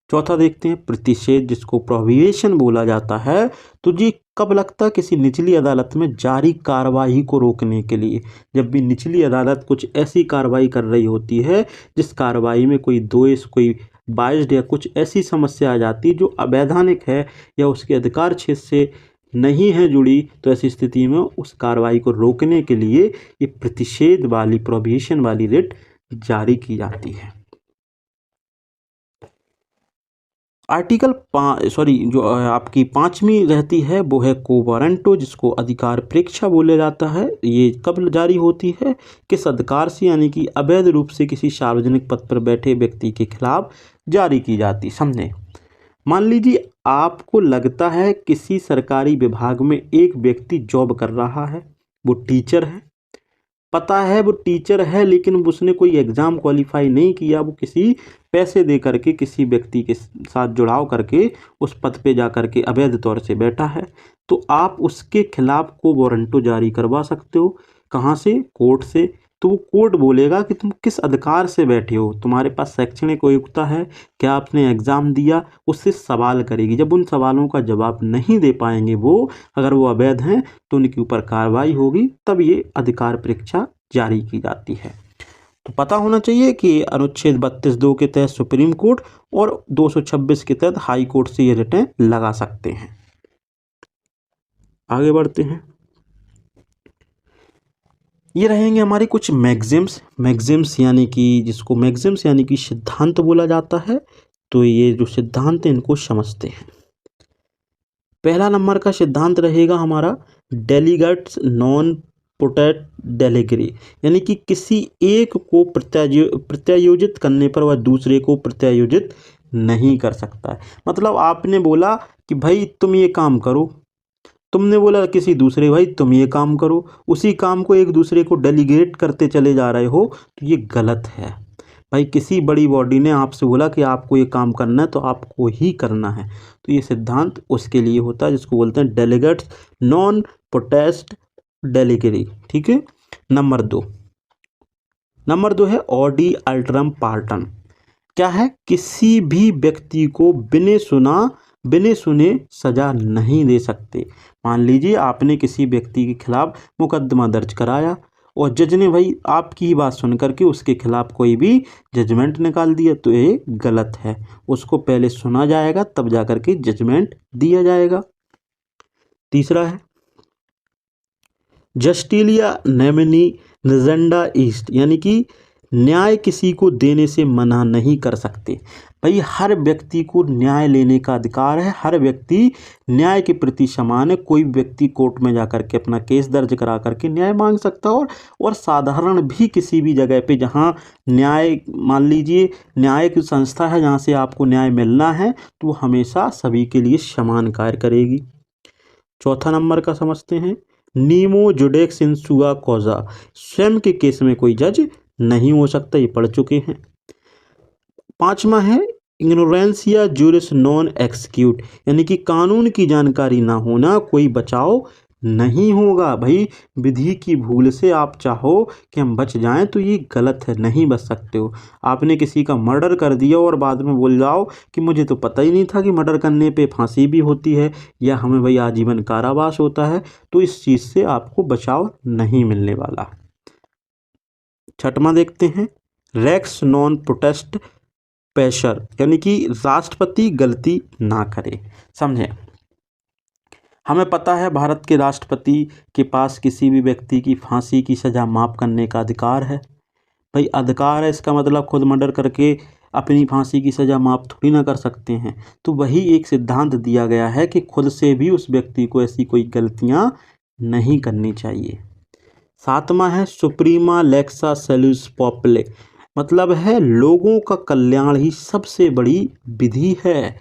A: चौथा देखते हैं प्रतिषेध, जिसको प्रोहिबिशन बोला जाता है। तो जी कब लगता है, किसी निचली अदालत में जारी कार्रवाई को रोकने के लिए। जब भी निचली अदालत कुछ ऐसी कार्रवाई कर रही होती है जिस कार्रवाई में कोई दोष, कोई बाइज्ड या कुछ ऐसी समस्या आ जाती है जो अवैधानिक है या उसके अधिकार क्षेत्र से नहीं है जुड़ी, तो ऐसी स्थिति में उस कार्रवाई को रोकने के लिए ये प्रतिषेध वाली, प्रोहिबिशन वाली रिट जारी की जाती है। आर्टिकल जो आपकी 5वीं रहती है वो है को वारंटो, जिसको अधिकार प्रेक्षा बोला जाता है। ये कब जारी होती है, किस अधिकार से, यानी कि अवैध रूप से किसी सार्वजनिक पद पर बैठे व्यक्ति के खिलाफ जारी की जाती। समझे, मान लीजिए आपको लगता है किसी सरकारी विभाग में एक व्यक्ति जॉब कर रहा है, वो टीचर है, पता है वो टीचर है, लेकिन उसने कोई एग्ज़ाम क्वालिफाई नहीं किया, वो किसी पैसे दे करके किसी व्यक्ति के साथ जुड़ाव करके उस पद पे जा करके अवैध तौर से बैठा है, तो आप उसके खिलाफ को वारंटो जारी करवा सकते हो। कहाँ से, कोर्ट से। तो वो कोर्ट बोलेगा कि तुम किस अधिकार से बैठे हो, तुम्हारे पास शैक्षणिक योग्यता है, क्या आपने एग्ज़ाम दिया, उससे सवाल करेगी। जब उन सवालों का जवाब नहीं दे पाएंगे वो, अगर वो अवैध हैं तो उनके ऊपर कार्रवाई होगी, तब ये अधिकार परीक्षा जारी की जाती है। तो पता होना चाहिए कि अनुच्छेद 32(2) के तहत सुप्रीम कोर्ट और 226 के तहत हाई कोर्ट से ये रिटें लगा सकते हैं। आगे बढ़ते हैं। ये रहेंगे हमारे कुछ मैग्जिम्स यानी कि सिद्धांत बोला जाता है। तो ये जो सिद्धांत है इनको समझते हैं। पहला नंबर का सिद्धांत रहेगा हमारा डेलीगेट्स नॉन पोटेट डेलीगरी, यानी कि किसी एक को प्रत्यायोजित करने पर वह दूसरे को प्रत्यायोजित नहीं कर सकता है। मतलब आपने बोला कि भाई तुम ये काम करो, तुमने बोला किसी दूसरे भाई तुम ये काम करो, उसी काम को एक दूसरे को डेलीगेट करते चले जा रहे हो, तो ये गलत है। भाई किसी बड़ी बॉडी ने आपसे बोला कि आपको ये काम करना है तो आपको ही करना है, तो ये सिद्धांत उसके लिए होता है जिसको बोलते हैं डेलीगेट्स नॉन पोटेस्ट डेलीगरी। ठीक है। नंबर दो है ऑडी अल्टरम पार्टन। क्या है? किसी भी व्यक्ति को बिने सुने सजा नहीं दे सकते। मान लीजिए आपने किसी व्यक्ति के खिलाफ मुकदमा दर्ज कराया और जज ने भाई आपकी बात सुन करके उसके खिलाफ कोई भी जजमेंट निकाल दिया, तो ये गलत है। उसको पहले सुना जाएगा तब जाकर के जजमेंट दिया जाएगा। तीसरा है जस्टिलिया नेमिनी नजेंडा ईस्ट, यानी कि न्याय किसी को देने से मना नहीं कर सकते। भाई हर व्यक्ति को न्याय लेने का अधिकार है, हर व्यक्ति न्याय के प्रति समान है। कोई व्यक्ति कोर्ट में जाकर के अपना केस दर्ज करा करके न्याय मांग सकता है और साधारण भी किसी भी जगह पे जहां न्याय, मान लीजिए न्याय की संस्था है जहां से आपको न्याय मिलना है, तो वो हमेशा सभी के लिए समान कार्य करेगी। चौथा नंबर का समझते हैं नीमो जुडेक्स इन सुआ कॉजा, स्वयं के केस में कोई जज नहीं हो सकता, ये पढ़ चुके हैं। पांचवा है इग्नोरेंसिया जुरिस नॉन एक्सिक्यूट, यानी कि कानून की जानकारी ना होना कोई बचाव नहीं होगा। भाई विधि की भूल से आप चाहो कि हम बच जाएं तो ये गलत है, नहीं बच सकते हो। आपने किसी का मर्डर कर दिया और बाद में बोल जाओ कि मुझे तो पता ही नहीं था कि मर्डर करने पे फांसी भी होती है या हमें भाई आजीवन कारावास होता है, तो इस चीज़ से आपको बचाव नहीं मिलने वाला। छठवां देखते हैं रेक्स नॉन प्रोटेस्ट पेशर, यानी कि राष्ट्रपति गलती ना करे। समझें, हमें पता है भारत के राष्ट्रपति के पास किसी भी व्यक्ति की फांसी की सज़ा माफ़ करने का अधिकार है। भाई अधिकार है, इसका मतलब खुद मर्डर करके अपनी फांसी की सज़ा माफ़ थोड़ी ना कर सकते हैं। तो वही एक सिद्धांत दिया गया है कि खुद से भी उस व्यक्ति को ऐसी कोई गलतियां नहीं करनी चाहिए। सातवां है सुप्रीमा लेक्सा सैल्यूस पॉपुले, मतलब है लोगों का कल्याण ही सबसे बड़ी विधि है।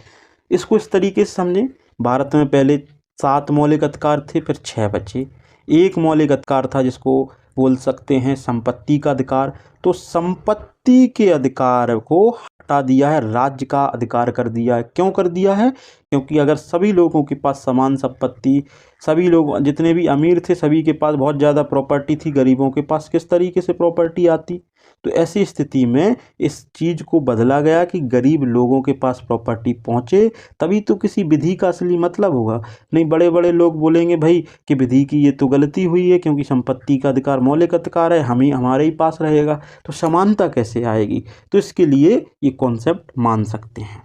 A: इसको इस तरीके से समझें, भारत में पहले 7 मौलिक अधिकार थे, फिर 6 बचे। एक मौलिक अधिकार था जिसको बोल सकते हैं संपत्ति का अधिकार, तो संपत्ति के अधिकार को हटा दिया है, राज्य का अधिकार कर दिया है। क्यों कर दिया है? क्योंकि अगर सभी लोगों के पास समान संपत्ति, सभी लोग जितने भी अमीर थे सभी के पास बहुत ज़्यादा प्रॉपर्टी थी, गरीबों के पास किस तरीके से प्रॉपर्टी आती? तो ऐसी स्थिति में इस चीज़ को बदला गया कि गरीब लोगों के पास प्रॉपर्टी पहुंचे, तभी तो किसी विधि का असली मतलब होगा। नहीं बड़े बड़े लोग बोलेंगे भाई कि विधि की ये तो गलती हुई है क्योंकि संपत्ति का अधिकार मौलिक अधिकार है, हमारे ही पास रहेगा, तो समानता कैसे आएगी? तो इसके लिए ये कॉन्सेप्ट मान सकते हैं।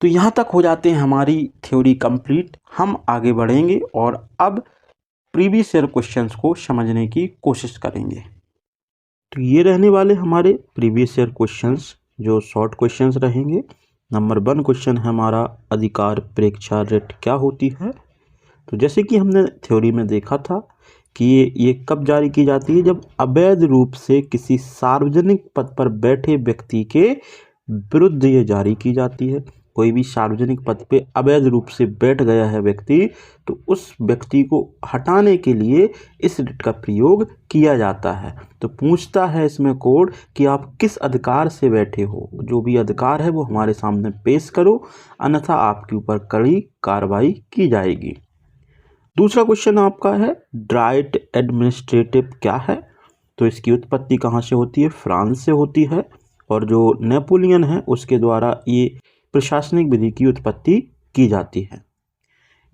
A: तो यहाँ तक हो जाते हैं हमारी थ्योरी कंप्लीट। हम आगे बढ़ेंगे और अब प्रीवियस ईयर क्वेश्चंस को समझने की कोशिश करेंगे। तो ये रहने वाले हमारे प्रीवियस ईयर क्वेश्चंस, जो शॉर्ट क्वेश्चंस रहेंगे। नंबर 1 क्वेश्चन है हमारा अधिकार परीक्षा रिट क्या होती है? तो जैसे कि हमने थ्योरी में देखा था कि ये कब जारी की जाती है, जब अवैध रूप से किसी सार्वजनिक पद पर बैठे व्यक्ति के विरुद्ध ये जारी की जाती है। कोई भी सार्वजनिक पद पे अवैध रूप से बैठ गया है व्यक्ति, तो उस व्यक्ति को हटाने के लिए इस रिट का प्रयोग किया जाता है। तो पूछता है इसमें कोड कि आप किस अधिकार से बैठे हो, जो भी अधिकार है वो हमारे सामने पेश करो, अन्यथा आपके ऊपर कड़ी कार्रवाई की जाएगी। दूसरा क्वेश्चन आपका है ड्राइट एडमिनिस्ट्रेटिव क्या है? तो इसकी उत्पत्ति कहाँ से होती है? फ्रांस से होती है, और जो नेपोलियन है उसके द्वारा ये प्रशासनिक विधि की उत्पत्ति की जाती है।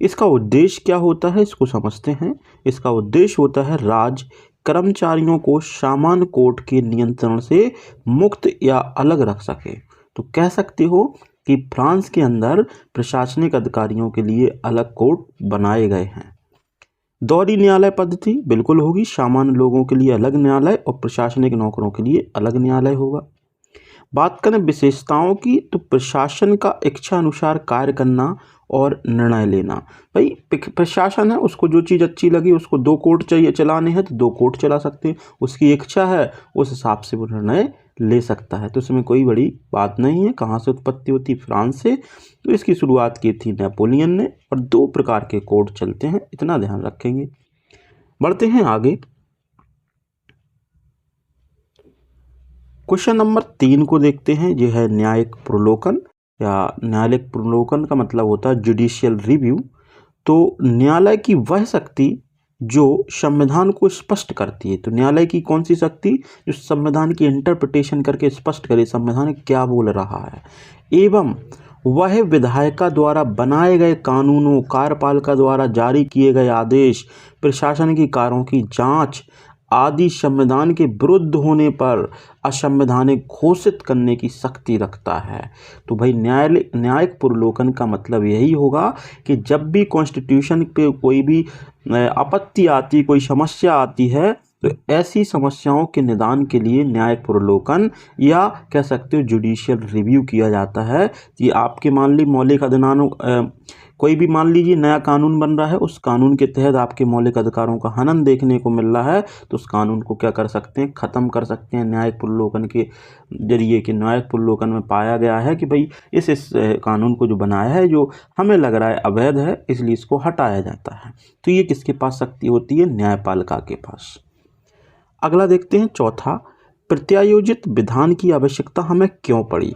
A: इसका उद्देश्य क्या होता है इसको समझते हैं। इसका उद्देश्य होता है राज कर्मचारियों को सामान्य कोर्ट के नियंत्रण से मुक्त या अलग रख सके। तो कह सकते हो कि फ्रांस के अंदर प्रशासनिक अधिकारियों के लिए अलग कोर्ट बनाए गए हैं। दोहरी न्यायालय पद्धति बिल्कुल होगी, सामान्य लोगों के लिए अलग न्यायालय और प्रशासनिक नौकरों के लिए अलग न्यायालय होगा। बात करें विशेषताओं की, तो प्रशासन का इच्छा अनुसार कार्य करना और निर्णय लेना। भाई प्रशासन है, उसको जो चीज़ अच्छी लगी, उसको 2 कोर्ट चाहिए चलाने हैं तो 2 कोर्ट चला सकते हैं, उसकी इच्छा है उस हिसाब से वो निर्णय ले सकता है। तो इसमें कोई बड़ी बात नहीं है। कहाँ से उत्पत्ति होती? फ्रांस से। तो इसकी शुरुआत की थी नेपोलियन ने, और 2 प्रकार के कोर्ट चलते हैं, इतना ध्यान रखेंगे। बढ़ते हैं आगे। क्वेश्चन नंबर 3 को देखते हैं। यह है न्यायिक प्रलोकन, या न्यायालयिक प्रलोकन का मतलब होता है जुडिशियल रिव्यू। तो न्यायालय की वह शक्ति जो संविधान को स्पष्ट करती है। तो न्यायालय की कौन सी शक्ति? जो संविधान की इंटरप्रिटेशन करके स्पष्ट करे संविधान क्या बोल रहा है, एवं वह विधायिका द्वारा बनाए गए कानूनों, कार्यपालिका द्वारा जारी किए गए आदेश, प्रशासन की कार्यों की जांच आदि संविधान के विरुद्ध होने पर असंवैधानिक घोषित करने की शक्ति रखता है। तो भाई न्यायिक प्रलोकन का मतलब यही होगा कि जब भी कॉन्स्टिट्यूशन पे कोई भी आपत्ति आती, कोई समस्या आती है, तो ऐसी समस्याओं के निदान के लिए न्यायिक प्रलोकन या कह सकते हो जुडिशियल रिव्यू किया जाता है। कि आपके मान ली मौलिक अधिकारों कोई भी मान लीजिए नया कानून बन रहा है, उस कानून के तहत आपके मौलिक अधिकारों का हनन देखने को मिल रहा है, तो उस कानून को क्या कर सकते हैं? ख़त्म कर सकते हैं न्यायिक प्रलोकन के जरिए। कि न्यायिक प्रलोकन में पाया गया है कि भाई इस कानून को जो बनाया है, जो हमें लग रहा है अवैध है, इसलिए इसको हटाया जाता है। तो ये किसके पास शक्ति होती है? न्यायपालिका के पास। अगला देखते हैं चौथा, प्रत्यायोजित विधान की आवश्यकता हमें क्यों पड़ी?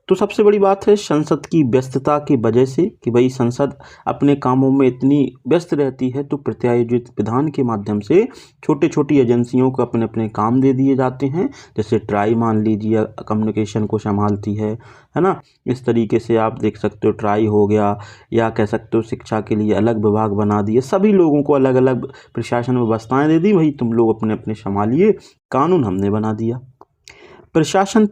A: तो सबसे बड़ी बात है संसद की व्यस्तता की वजह से, कि भाई संसद अपने कामों में इतनी व्यस्त रहती है, तो प्रत्यायोजित विधान के माध्यम से छोटी छोटी एजेंसियों को अपने अपने काम दे दिए जाते हैं। जैसे ट्राई मान लीजिए, कम्युनिकेशन को संभालती है ना। इस तरीके से आप देख सकते हो, ट्राई हो गया, या कह सकते हो शिक्षा के लिए अलग विभाग बना दिए, सभी लोगों को अलग अलग प्रशासन व्यवस्थाएं दे दी, भाई तुम लोग अपने अपने संभालिए, कानून हमने बना दिया। प्रशासन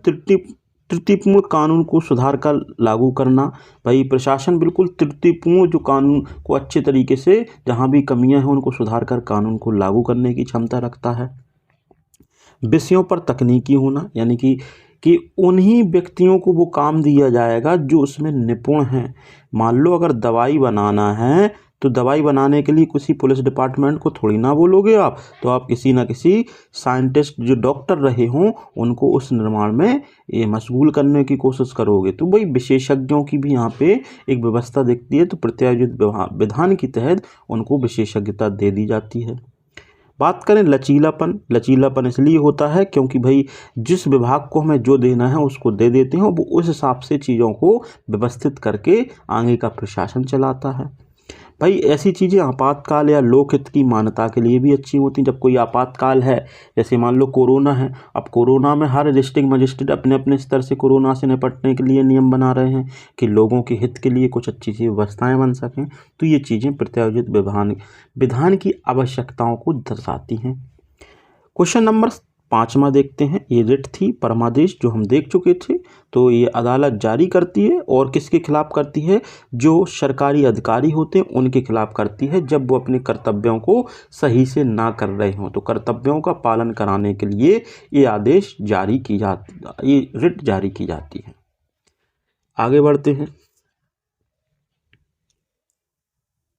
A: त्रुटिपूर्ण कानून को सुधार कर लागू करना। भाई प्रशासन बिल्कुल त्रुटिपूर्ण जो कानून को अच्छे तरीके से, जहाँ भी कमियां हैं उनको सुधार कर कानून को लागू करने की क्षमता रखता है। विषयों पर तकनीकी होना, यानी कि उन्हीं व्यक्तियों को वो काम दिया जाएगा जो उसमें निपुण हैं। मान लो अगर दवाई बनाना है, तो दवाई बनाने के लिए किसी पुलिस डिपार्टमेंट को थोड़ी ना बोलोगे आप, तो आप किसी ना किसी साइंटिस्ट जो डॉक्टर रहे हों उनको उस निर्माण में ये मशगूल करने की कोशिश करोगे। तो भाई विशेषज्ञों की भी यहाँ पे एक व्यवस्था दिखती है। तो प्रत्यायोजित विधान के तहत उनको विशेषज्ञता दे दी जाती है। बात करें लचीलापन इसलिए होता है क्योंकि भाई जिस विभाग को हमें जो देना है उसको दे देते हैं, वो उस हिसाब से चीज़ों को व्यवस्थित करके आगे का प्रशासन चलाता है। भाई ऐसी चीज़ें आपातकाल या लोकहित की मान्यता के लिए भी अच्छी होती हैं। जब कोई आपातकाल है, जैसे मान लो कोरोना है, अब कोरोना में हर डिस्ट्रिक्ट मजिस्ट्रेट अपने अपने स्तर से कोरोना से निपटने के लिए नियम बना रहे हैं कि लोगों के हित के लिए कुछ अच्छी सी व्यवस्थाएं बन सकें। तो ये चीज़ें प्रत्यायोजित विधान की आवश्यकताओं को दर्शाती हैं। क्वेश्चन नंबर 5वां देखते हैं। ये रिट थी, परमादेश, जो हम देख चुके थे। तो ये अदालत जारी करती है, और किसके खिलाफ करती है? जो सरकारी अधिकारी होते हैं उनके खिलाफ करती है, जब वो अपने कर्तव्यों को सही से ना कर रहे हों। तो कर्तव्यों का पालन कराने के लिए ये आदेश जारी की जाती, ये रिट जारी की जाती है। आगे बढ़ते हैं।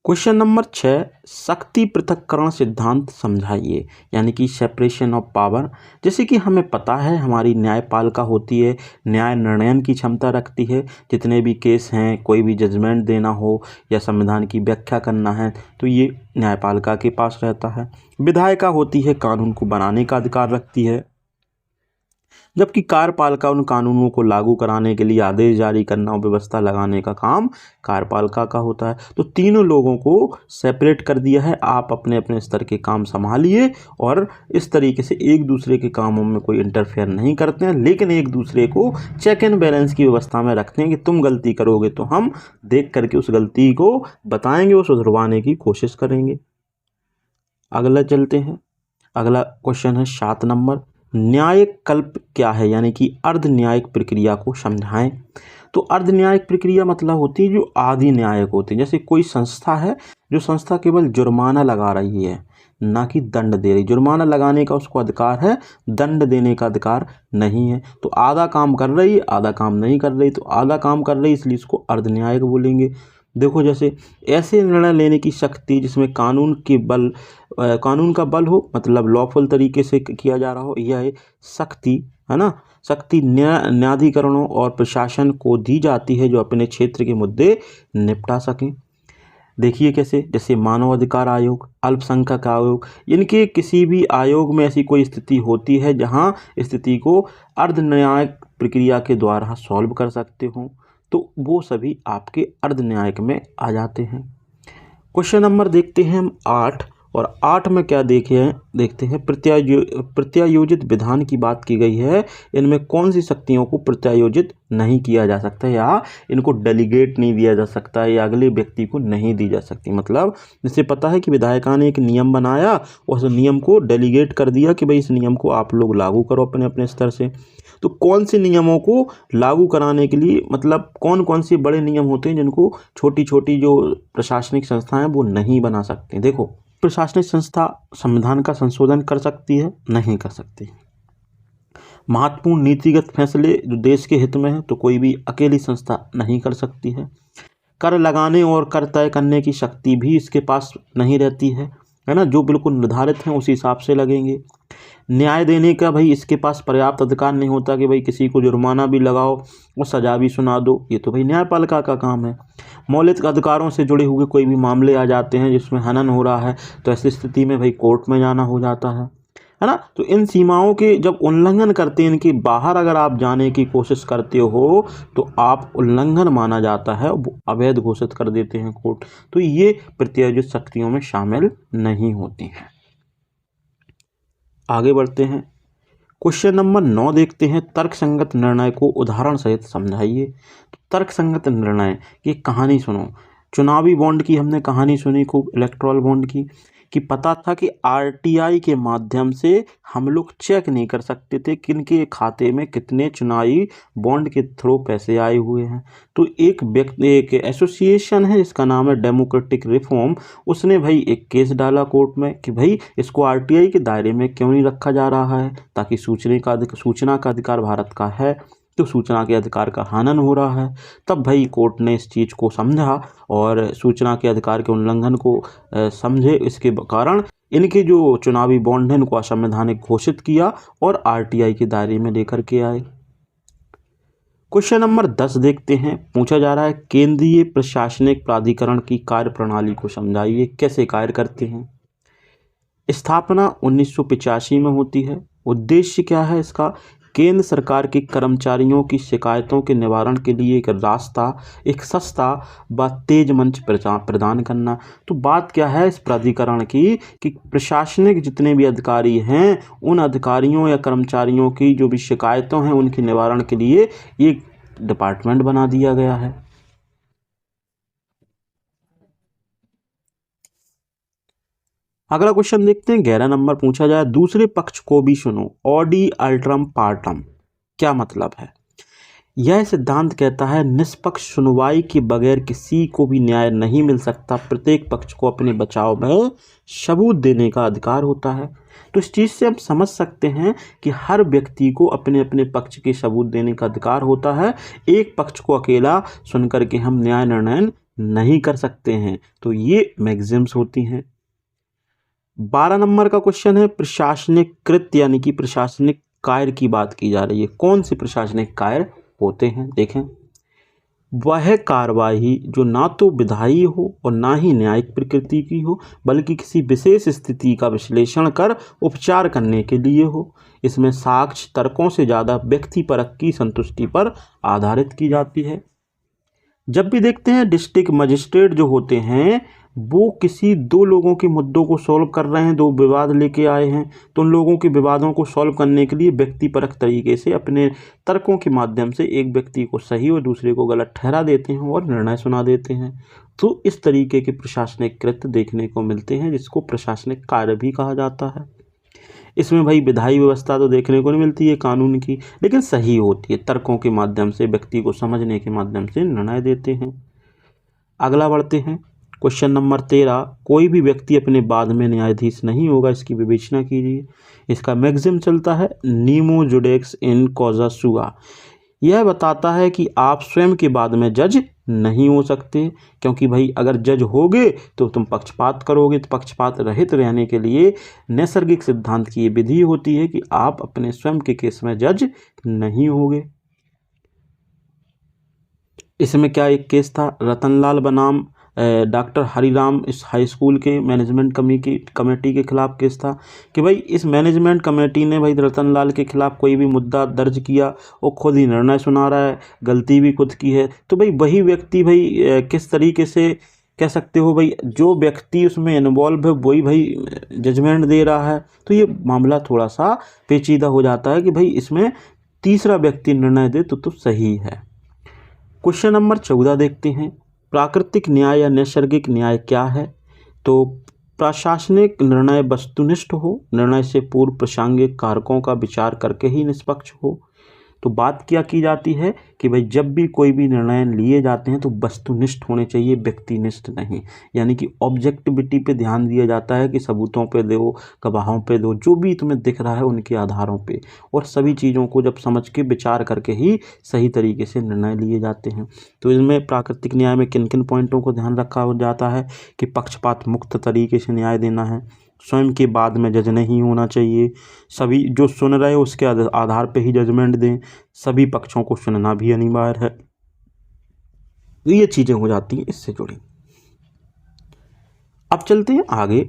A: क्वेश्चन नंबर 6, शक्ति पृथक्करण सिद्धांत समझाइए, यानी कि सेपरेशन ऑफ पावर। जैसे कि हमें पता है हमारी न्यायपालिका होती है, न्याय निर्णयन की क्षमता रखती है। जितने भी केस हैं, कोई भी जजमेंट देना हो या संविधान की व्याख्या करना है, तो ये न्यायपालिका के पास रहता है। विधायिका होती है, कानून को बनाने का अधिकार रखती है। जबकि कार्यपालिका उन कानूनों को लागू कराने के लिए आदेश जारी करना और व्यवस्था लगाने का काम कार्यपालिका का होता है। तो तीनों लोगों को सेपरेट कर दिया है, आप अपने अपने स्तर के काम संभालिए और इस तरीके से एक दूसरे के कामों में कोई इंटरफेयर नहीं करते हैं, लेकिन एक दूसरे को चेक एंड बैलेंस की व्यवस्था में रखते हैं कि तुम गलती करोगे तो हम देख करके उस गलती को बताएंगे और सुधरवाने की कोशिश करेंगे। अगला चलते हैं, अगला क्वेश्चन है 7 नंबर, न्यायिक कल्प क्या है, यानी कि अर्ध न्यायिक प्रक्रिया को समझाएं। तो अर्ध न्यायिक प्रक्रिया मतलब होती है जो आदि न्यायिक होती है। जैसे कोई संस्था है, जो संस्था केवल जुर्माना लगा रही है, ना कि दंड दे रही। जुर्माना लगाने का उसको अधिकार है, दंड देने का अधिकार नहीं है। तो आधा काम कर रही है, आधा काम नहीं कर रही। तो आधा काम कर रही, इसलिए इसको अर्ध न्यायिक बोलेंगे। देखो, जैसे ऐसे निर्णय लेने की शक्ति जिसमें कानून का बल हो, मतलब लॉफुल तरीके से किया जा रहा हो, यह शक्ति है ना, शक्ति न्यायाधिकरणों और प्रशासन को दी जाती है जो अपने क्षेत्र के मुद्दे निपटा सकें। देखिए कैसे, जैसे मानव अधिकार आयोग, अल्पसंख्यक आयोग, इनके किसी भी आयोग में ऐसी कोई स्थिति होती है जहां स्थिति को अर्ध न्यायिक प्रक्रिया के द्वारा सॉल्व कर सकते हो, तो वो सभी आपके अर्ध न्यायिक में आ जाते हैं। क्वेश्चन नंबर देखते हैं हम 8, और 8 में क्या देखते हैं प्रत्यायोजित विधान की बात की गई है। इनमें कौन सी शक्तियों को प्रत्यायोजित नहीं किया जा सकता, या इनको डेलीगेट नहीं दिया जा सकता, या अगले व्यक्ति को नहीं दी जा सकती। मतलब जैसे पता है कि विधायिका ने एक नियम बनाया और उस नियम को डेलीगेट कर दिया कि भाई इस नियम को आप लोग लागू करो अपने अपने स्तर से। तो कौन से नियमों को लागू कराने के लिए, मतलब कौन कौन से बड़े नियम होते हैं जिनको छोटी छोटी जो प्रशासनिक संस्थाएं वो नहीं बना सकती। देखो, प्रशासनिक संस्था संविधान का संशोधन कर सकती है, नहीं कर सकती। महत्वपूर्ण नीतिगत फैसले जो देश के हित में है, तो कोई भी अकेली संस्था नहीं कर सकती है। कर लगाने और कर तय करने की शक्ति भी इसके पास नहीं रहती है ना, जो बिल्कुल निर्धारित हैं उसी हिसाब से लगेंगे। न्याय देने का भाई इसके पास पर्याप्त अधिकार नहीं होता कि भाई किसी को जुर्माना भी लगाओ और सजा भी सुना दो, ये तो भाई न्यायपालिका का काम है। मौलिक अधिकारों से जुड़े हुए कोई भी मामले आ जाते हैं जिसमें हनन हो रहा है, तो ऐसी स्थिति में भाई कोर्ट में जाना हो जाता है ना। तो इन सीमाओं के जब उल्लंघन करते हैं, इनके बाहर अगर आप जाने की कोशिश करते हो तो आप उल्लंघन माना जाता है, अवैध घोषित कर देते हैं कोर्ट। तो ये प्रत्यायोजित शक्तियों में शामिल नहीं होती हैं। आगे बढ़ते हैं, क्वेश्चन नंबर 9 देखते हैं, तर्कसंगत निर्णय को उदाहरण सहित समझाइए। तो तर्कसंगत निर्णय की कहानी सुनो। चुनावी बॉन्ड की हमने कहानी सुनी खूब, इलेक्टोरल बॉन्ड की, कि पता था कि आरटीआई के माध्यम से हम लोग चेक नहीं कर सकते थे किनके खाते में कितने चुनावी बॉन्ड के थ्रू पैसे आए हुए हैं। तो एक एसोसिएशन है जिसका नाम है डेमोक्रेटिक रिफॉर्म, उसने भाई एक केस डाला कोर्ट में कि भाई इसको आरटीआई के दायरे में क्यों नहीं रखा जा रहा है, ताकि सूचना का अधिकार भारत का है, तो सूचना के अधिकार का हनन हो रहा है। तब भाई कोर्ट ने इस चीज़ को समझा और सूचना के अधिकार के उल्लंघन को समझे, इसके कारण इनके जो चुनावी बॉन्ड हैं इनको असंवैधानिक घोषित किया और आरटीआई के दायरे में लेकर के आए। क्वेश्चन नंबर 10 देखते हैं, पूछा जा रहा है केंद्रीय प्रशासनिक प्राधिकरण की कार्य प्रणाली को समझाइए, कैसे कार्य करते हैं। स्थापना 1985 में होती है। उद्देश्य क्या है इसका, केंद्र सरकार के कर्मचारियों की शिकायतों के निवारण के लिए एक सस्ता व तेज मंच प्रदान करना। तो बात क्या है इस प्राधिकरण की कि प्रशासनिक जितने भी अधिकारी हैं उन अधिकारियों या कर्मचारियों की जो भी शिकायतों हैं उनके निवारण के लिए एक डिपार्टमेंट बना दिया गया है। अगला क्वेश्चन देखते हैं, 11 नंबर पूछा जाए, दूसरे पक्ष को भी सुनो, ऑडी अल्ट्रम पार्टम क्या मतलब है। यह सिद्धांत कहता है निष्पक्ष सुनवाई के बगैर किसी को भी न्याय नहीं मिल सकता। प्रत्येक पक्ष को अपने बचाव में सबूत देने का अधिकार होता है। तो इस चीज़ से हम समझ सकते हैं कि हर व्यक्ति को अपने अपने पक्ष के सबूत देने का अधिकार होता है। एक पक्ष को अकेला सुनकर के हम न्याय निर्णय नहीं कर सकते हैं। तो ये मैक्सिम्स होती हैं। 12 नंबर का क्वेश्चन है, प्रशासनिक कृत्य यानी कि प्रशासनिक कार्य की बात की जा रही है। कौन से प्रशासनिक कार्य होते हैं, देखें। वह कार्रवाई जो ना तो विधायी हो और ना ही न्यायिक प्रकृति की हो, बल्कि किसी विशेष स्थिति का विश्लेषण कर उपचार करने के लिए हो। इसमें साक्ष्य तर्कों से ज़्यादा व्यक्तिपरक की संतुष्टि पर आधारित की जाती है। जब भी देखते हैं डिस्ट्रिक्ट मजिस्ट्रेट जो होते हैं वो किसी दो लोगों के मुद्दों को सॉल्व कर रहे हैं, दो विवाद लेके आए हैं, तो उन लोगों के विवादों को सॉल्व करने के लिए व्यक्तिपरक तरीके से अपने तर्कों के माध्यम से एक व्यक्ति को सही और दूसरे को गलत ठहरा देते हैं और निर्णय सुना देते हैं। तो इस तरीके के प्रशासनिक कृत्य देखने को मिलते हैं जिसको प्रशासनिक कार्य भी कहा जाता है। इसमें भाई विधायी व्यवस्था तो देखने को नहीं मिलती है कानून की, लेकिन सही होती है, तर्कों के माध्यम से व्यक्ति को समझने के माध्यम से निर्णय देते हैं। अगला बढ़ते हैं, क्वेश्चन नंबर 13, कोई भी व्यक्ति अपने बाद में न्यायाधीश नहीं होगा, इसकी विवेचना कीजिए। इसका मैक्सिम चलता है नीमो जुडेक्स इन कॉजा सुआ। यह बताता है कि आप स्वयं के बाद में जज नहीं हो सकते, क्योंकि भाई अगर जज होगे तो तुम पक्षपात करोगे, तो पक्षपात रहित रहने के लिए नैसर्गिक सिद्धांत की ये विधि होती है कि आप अपने स्वयं के केस में जज नहीं होगे। इसमें क्या एक केस था, रतनलाल बनाम डॉक्टर हरिराम इस हाई स्कूल के मैनेजमेंट कमेटी के खिलाफ केस था कि भाई इस मैनेजमेंट कमेटी ने भाई रतनलाल के खिलाफ कोई भी मुद्दा दर्ज किया और खुद ही निर्णय सुना रहा है, गलती भी खुद की है, तो भाई वही व्यक्ति भाई किस तरीके से कह सकते हो भाई जो व्यक्ति उसमें इन्वॉल्व है वही भाई जजमेंट दे रहा है, तो ये मामला थोड़ा सा पेचीदा हो जाता है कि भाई इसमें तीसरा व्यक्ति निर्णय दे तो सही है। क्वेश्चन नंबर 14 देखते हैं, प्राकृतिक न्याय या नैसर्गिक न्याय क्या है। तो प्रशासनिक निर्णय वस्तुनिष्ठ हो, निर्णय से पूर्व प्रासंगिक कारकों का विचार करके ही निष्पक्ष हो। तो बात क्या की जाती है कि भाई जब भी कोई भी निर्णय लिए जाते हैं तो वस्तुनिष्ठ होने चाहिए, व्यक्तिनिष्ठ नहीं, यानी कि ऑब्जेक्टिविटी पे ध्यान दिया जाता है कि सबूतों पे दो, गवाहों पे दो, जो भी तुम्हें दिख रहा है उनके आधारों पे, और सभी चीज़ों को जब समझ के विचार करके ही सही तरीके से निर्णय लिए जाते हैं। तो इसमें प्राकृतिक न्याय में किन किन पॉइंटों को ध्यान रखा जाता है कि पक्षपात मुक्त तरीके से न्याय देना है, स्वयं के बाद में जज नहीं होना चाहिए, सभी जो सुन रहे हो उसके आधार पे ही जजमेंट दें, सभी पक्षों को सुनना भी अनिवार्य है। तो ये चीज़ें हो जाती हैं इससे जुड़ी। अब चलते हैं आगे,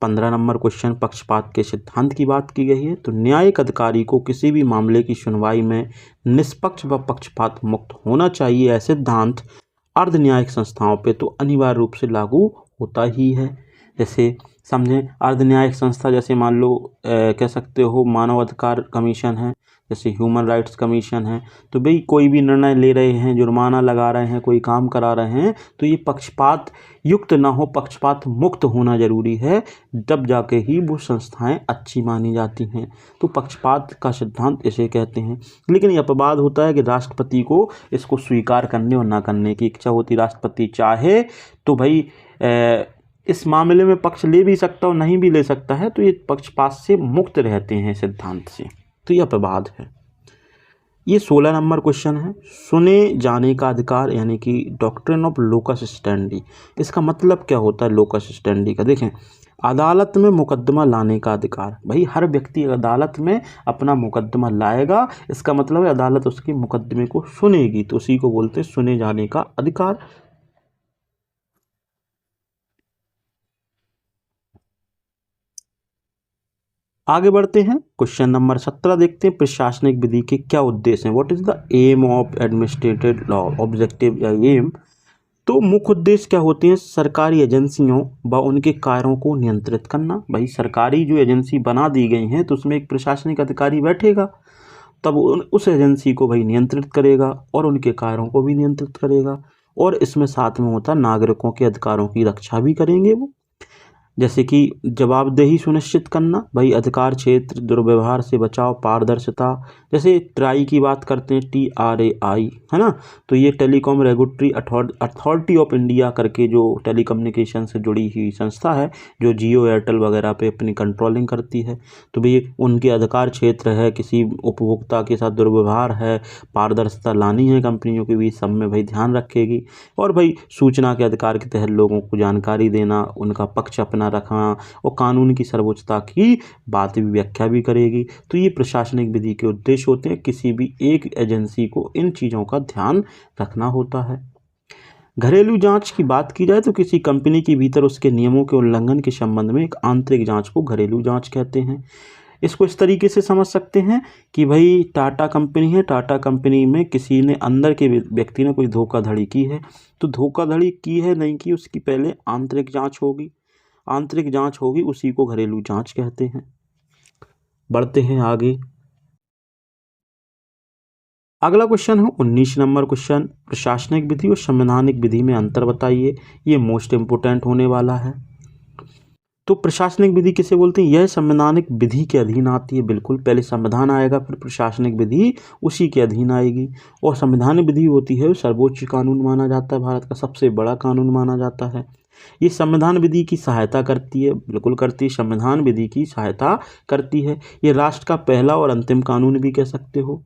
A: 15 नंबर क्वेश्चन, पक्षपात के सिद्धांत की बात की गई है। तो न्यायिक अधिकारी को किसी भी मामले की सुनवाई में निष्पक्ष व पक्षपात मुक्त होना चाहिए, यह सिद्धांत अर्ध न्यायिक संस्थाओं पे तो अनिवार्य रूप से लागू होता ही है। जैसे समझें, अर्ध न्यायिक संस्था जैसे मान लो कह सकते हो मानव अधिकार कमीशन है, जैसे ह्यूमन राइट्स कमीशन है, तो भाई कोई भी निर्णय ले रहे हैं, जुर्माना लगा रहे हैं, कोई काम करा रहे हैं, तो ये पक्षपात युक्त ना हो, पक्षपात मुक्त होना जरूरी है, तब जाके ही वो संस्थाएं अच्छी मानी जाती हैं। तो पक्षपात का सिद्धांत इसे कहते हैं। लेकिन ये अपवाद होता है कि राष्ट्रपति को इसको स्वीकार करने और ना करने की इच्छा होती, राष्ट्रपति चाहे तो भाई इस मामले में पक्ष ले भी सकता और नहीं भी ले सकता है, तो ये पक्षपात से मुक्त रहते हैं सिद्धांत से, तो यह अपवाद है। ये 16 नंबर क्वेश्चन है, सुने जाने का अधिकार यानी कि डॉक्ट्रिन ऑफ लोकस स्टैंडी। इसका मतलब क्या होता है लोकस स्टैंडी का? देखें, अदालत में मुकदमा लाने का अधिकार, भाई हर व्यक्ति अदालत में अपना मुकदमा लाएगा, इसका मतलब है अदालत उसके मुकदमे को सुनेगी, तो उसी को बोलते हैं सुने जाने का अधिकार। आगे बढ़ते हैं, क्वेश्चन नंबर 17 देखते हैं, प्रशासनिक विधि के क्या उद्देश्य हैं, what is the aim of administrative law, objective या एम। तो मुख्य उद्देश्य क्या होते हैं, सरकारी एजेंसियों व उनके कार्यों को नियंत्रित करना। भाई सरकारी जो एजेंसी बना दी गई हैं तो उसमें एक प्रशासनिक अधिकारी बैठेगा, तब उस एजेंसी को भाई नियंत्रित करेगा और उनके कार्यों को भी नियंत्रित करेगा, और इसमें साथ में होता नागरिकों के अधिकारों की रक्षा भी करेंगे वो, जैसे कि जवाबदेही सुनिश्चित करना, भाई अधिकार क्षेत्र, दुर्व्यवहार से बचाव, पारदर्शिता। जैसे ट्राई की बात करते हैं, TRAI है ना, तो ये telecom regulatory authority of India करके जो टेलीकम्युनिकेशन से जुड़ी हुई संस्था है, जो जियो एयरटेल वगैरह पे अपनी कंट्रोलिंग करती है। तो भाई उनके अधिकार क्षेत्र है, किसी उपभोक्ता के साथ दुर्व्यवहार है, पारदर्शिता लानी है कंपनियों के बीच, सब में भाई ध्यान रखेगी। और भाई सूचना के अधिकार के तहत लोगों को जानकारी देना, उनका पक्ष अपना रखना और कानून की सर्वोच्चता की बात भी व्याख्या भी करेगी। तो ये प्रशासनिक विधि के उद्देश्य होते हैं। किसी भी एक एजेंसी को इन चीज़ों का ध्यान रखना होता है। घरेलू जांच की बात की जाए तो किसी कंपनी के भीतर उसके नियमों के उल्लंघन के संबंध में एक आंतरिक जांच को घरेलू जांच कहते हैं। इसको इस तरीके से समझ सकते हैं कि भाई टाटा कंपनी है, टाटा कंपनी में किसी ने अंदर के व्यक्ति ने कोई धोखाधड़ी की है, तो धोखाधड़ी की है नहीं की उसकी पहले आंतरिक जांच होगी, आंतरिक जांच होगी, उसी को घरेलू जांच कहते हैं। बढ़ते हैं आगे। अगला क्वेश्चन है 19 नंबर क्वेश्चन, प्रशासनिक विधि और संवैधानिक विधि में अंतर बताइए। ये मोस्ट इंपोर्टेंट होने वाला है। तो प्रशासनिक विधि किसे बोलते हैं? यह संवैधानिक विधि के अधीन आती है। बिल्कुल, पहले संविधान आएगा फिर प्रशासनिक विधि उसी के अधीन आएगी। और संवैधानिक विधि होती है सर्वोच्च कानून माना जाता है, भारत का सबसे बड़ा कानून माना जाता है। ये संविधान विधि की सहायता करती है, बिल्कुल करती है, संविधान विधि की सहायता करती है। ये राष्ट्र का पहला और अंतिम कानून भी कह सकते हो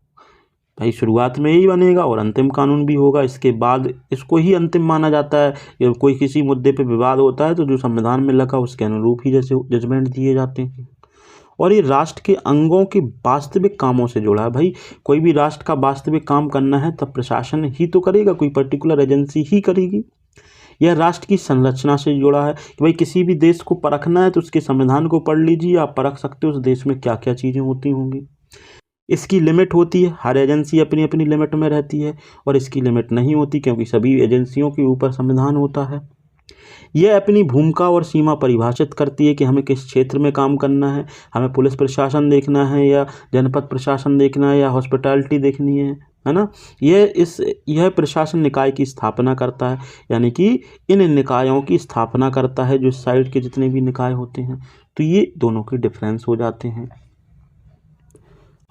A: भाई, शुरुआत में यही बनेगा और अंतिम कानून भी होगा। इसके बाद इसको ही अंतिम माना जाता है। या कोई किसी मुद्दे पे विवाद होता है तो जो संविधान में लगा उसके अनुरूप ही जैसे जजमेंट दिए जाते हैं। और ये राष्ट्र के अंगों के वास्तविक कामों से जुड़ा है। भाई कोई भी राष्ट्र का वास्तविक काम करना है तब प्रशासन ही तो करेगा, कोई पर्टिकुलर एजेंसी ही करेगी। यह राष्ट्र की संरचना से जुड़ा है कि भाई किसी भी देश को परखना है तो उसके संविधान को पढ़ लीजिए, आप परख सकते हो उस देश में क्या क्या चीज़ें होती होंगी। इसकी लिमिट होती है, हर एजेंसी अपनी अपनी लिमिट में रहती है, और इसकी लिमिट नहीं होती क्योंकि सभी एजेंसियों के ऊपर संविधान होता है। यह अपनी भूमिका और सीमा परिभाषित करती है कि हमें किस क्षेत्र में काम करना है, हमें पुलिस प्रशासन देखना है या जनपद प्रशासन देखना है या हॉस्पिटैलिटी देखनी है ना। यह प्रशासन निकाय की स्थापना करता है, यानी कि इन निकायों की स्थापना करता है जो साइड के जितने भी निकाय होते हैं। तो ये दोनों के डिफरेंस हो जाते हैं।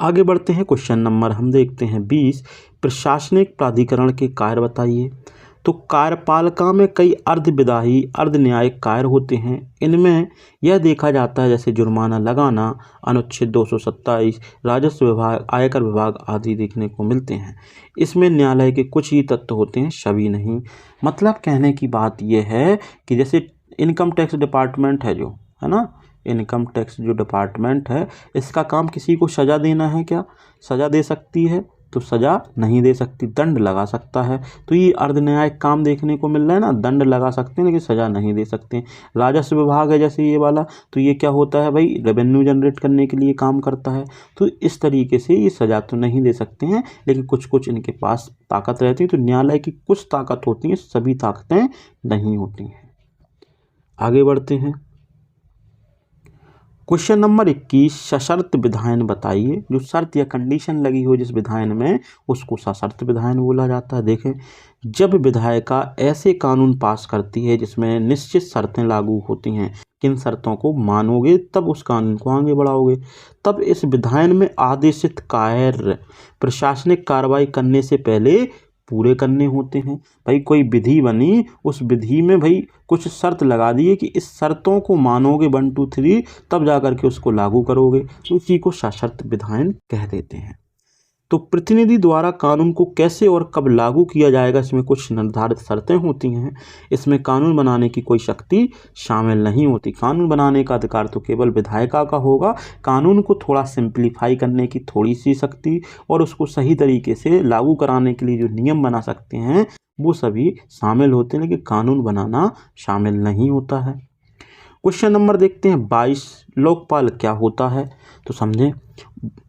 A: आगे बढ़ते हैं। क्वेश्चन नंबर हम देखते हैं 20, प्रशासनिक प्राधिकरण के कार्य बताइए। तो कार्यपालिका में कई अर्धविधायी अर्ध न्यायिक कार्य होते हैं। इनमें यह देखा जाता है जैसे जुर्माना लगाना, अनुच्छेद 227, राजस्व विभाग, आयकर विभाग आदि देखने को मिलते हैं। इसमें न्यायालय के कुछ ही तत्व होते हैं, सभी नहीं। मतलब कहने की बात यह है कि जैसे इनकम टैक्स डिपार्टमेंट है जो है ना, इनकम टैक्स जो डिपार्टमेंट है इसका काम किसी को सज़ा देना है, क्या सज़ा दे सकती है? तो सज़ा नहीं दे सकती, दंड लगा सकता है। तो ये अर्ध न्यायिक काम देखने को मिल रहा है ना, दंड लगा सकते हैं लेकिन सज़ा नहीं दे सकते। राजस्व विभाग है जैसे ये वाला, तो ये क्या होता है भाई, रेवेन्यू जनरेट करने के लिए काम करता है। तो इस तरीके से ये सज़ा तो नहीं दे सकते हैं लेकिन कुछ कुछ इनके पास ताकत रहती है। तो न्यायालय की कुछ ताकत होती है, सभी ताकतें नहीं होती हैं। आगे बढ़ते हैं। क्वेश्चन नंबर 21, सशर्त विधायन बताइए। जो शर्त या कंडीशन लगी हो जिस विधायन में उसको सशर्त विधायन बोला जाता है। देखें, जब विधायिका ऐसे कानून पास करती है जिसमें निश्चित शर्तें लागू होती हैं, किन शर्तों को मानोगे तब उस कानून को आगे बढ़ाओगे, तब इस विधायन में आदेशित कार्य प्रशासनिक कार्रवाई करने से पहले पूरे करने होते हैं। भाई कोई विधि बनी, उस विधि में भाई कुछ शर्त लगा दिए कि इस शर्तों को मानोगे 1 2 3 तब जा कर के उसको लागू करोगे, तो इसी को सशर्त विधायन कह देते हैं। तो प्रतिनिधि द्वारा कानून को कैसे और कब लागू किया जाएगा, इसमें कुछ निर्धारित शर्तें होती हैं। इसमें कानून बनाने की कोई शक्ति शामिल नहीं होती। कानून बनाने का अधिकार तो केवल विधायिका का होगा। कानून को थोड़ा सिंप्लीफाई करने की थोड़ी सी शक्ति और उसको सही तरीके से लागू कराने के लिए जो नियम बना सकते हैं वो सभी शामिल होते हैं, लेकिन कानून बनाना शामिल नहीं होता है। क्वेश्चन नंबर देखते हैं 22, लोकपाल क्या होता है। तो समझें,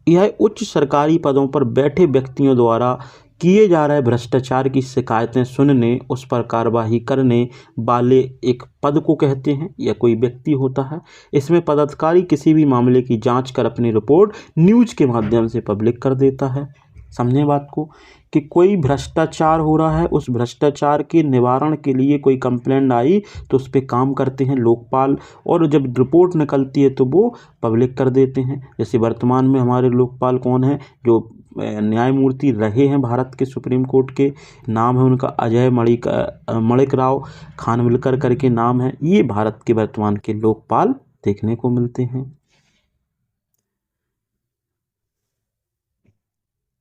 A: यह उच्च सरकारी पदों पर बैठे व्यक्तियों द्वारा किए जा रहे भ्रष्टाचार की शिकायतें सुनने, उस पर कार्रवाई करने वाले एक पद को कहते हैं या कोई व्यक्ति होता है। इसमें पदाधिकारी किसी भी मामले की जांच कर अपनी रिपोर्ट न्यूज के माध्यम से पब्लिक कर देता है। समझे बात को, कि कोई भ्रष्टाचार हो रहा है, उस भ्रष्टाचार के निवारण के लिए कोई कंप्लेंट आई तो उस पर काम करते हैं लोकपाल, और जब रिपोर्ट निकलती है तो वो पब्लिक कर देते हैं। जैसे वर्तमान में हमारे लोकपाल कौन है, जो न्यायमूर्ति रहे हैं भारत के सुप्रीम कोर्ट के, नाम है उनका अजय मणिक राव खानविलकर करके नाम है। ये भारत के वर्तमान के लोकपाल देखने को मिलते हैं।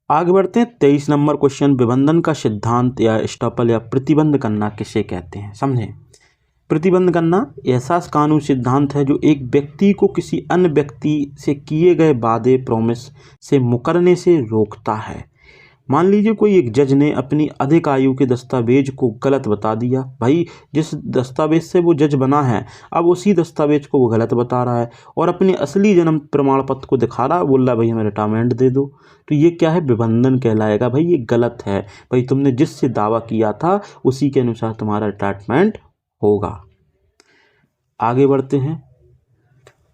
A: आगे बढ़ते हैं। 23 नंबर क्वेश्चन, विबंधन का सिद्धांत या स्टॉपल या प्रतिबंध करना किसे कहते हैं। समझें, प्रतिबंध करना ऐसा कानून सिद्धांत है जो एक व्यक्ति को किसी अन्य व्यक्ति से किए गए वादे प्रॉमिस से मुकरने से रोकता है। मान लीजिए कोई एक जज ने अपनी अधिक आयु के दस्तावेज को गलत बता दिया। भाई जिस दस्तावेज से वो जज बना है अब उसी दस्तावेज को वो गलत बता रहा है और अपने असली जन्म प्रमाण पत्र को दिखा रहा है, बोल रहा है भाई हमें रिटायरमेंट दे दो। तो ये क्या है, विबंधन कहलाएगा। भाई ये गलत है, भाई तुमने जिससे दावा किया था उसी के अनुसार तुम्हारा रिटायरमेंट होगा। आगे बढ़ते हैं,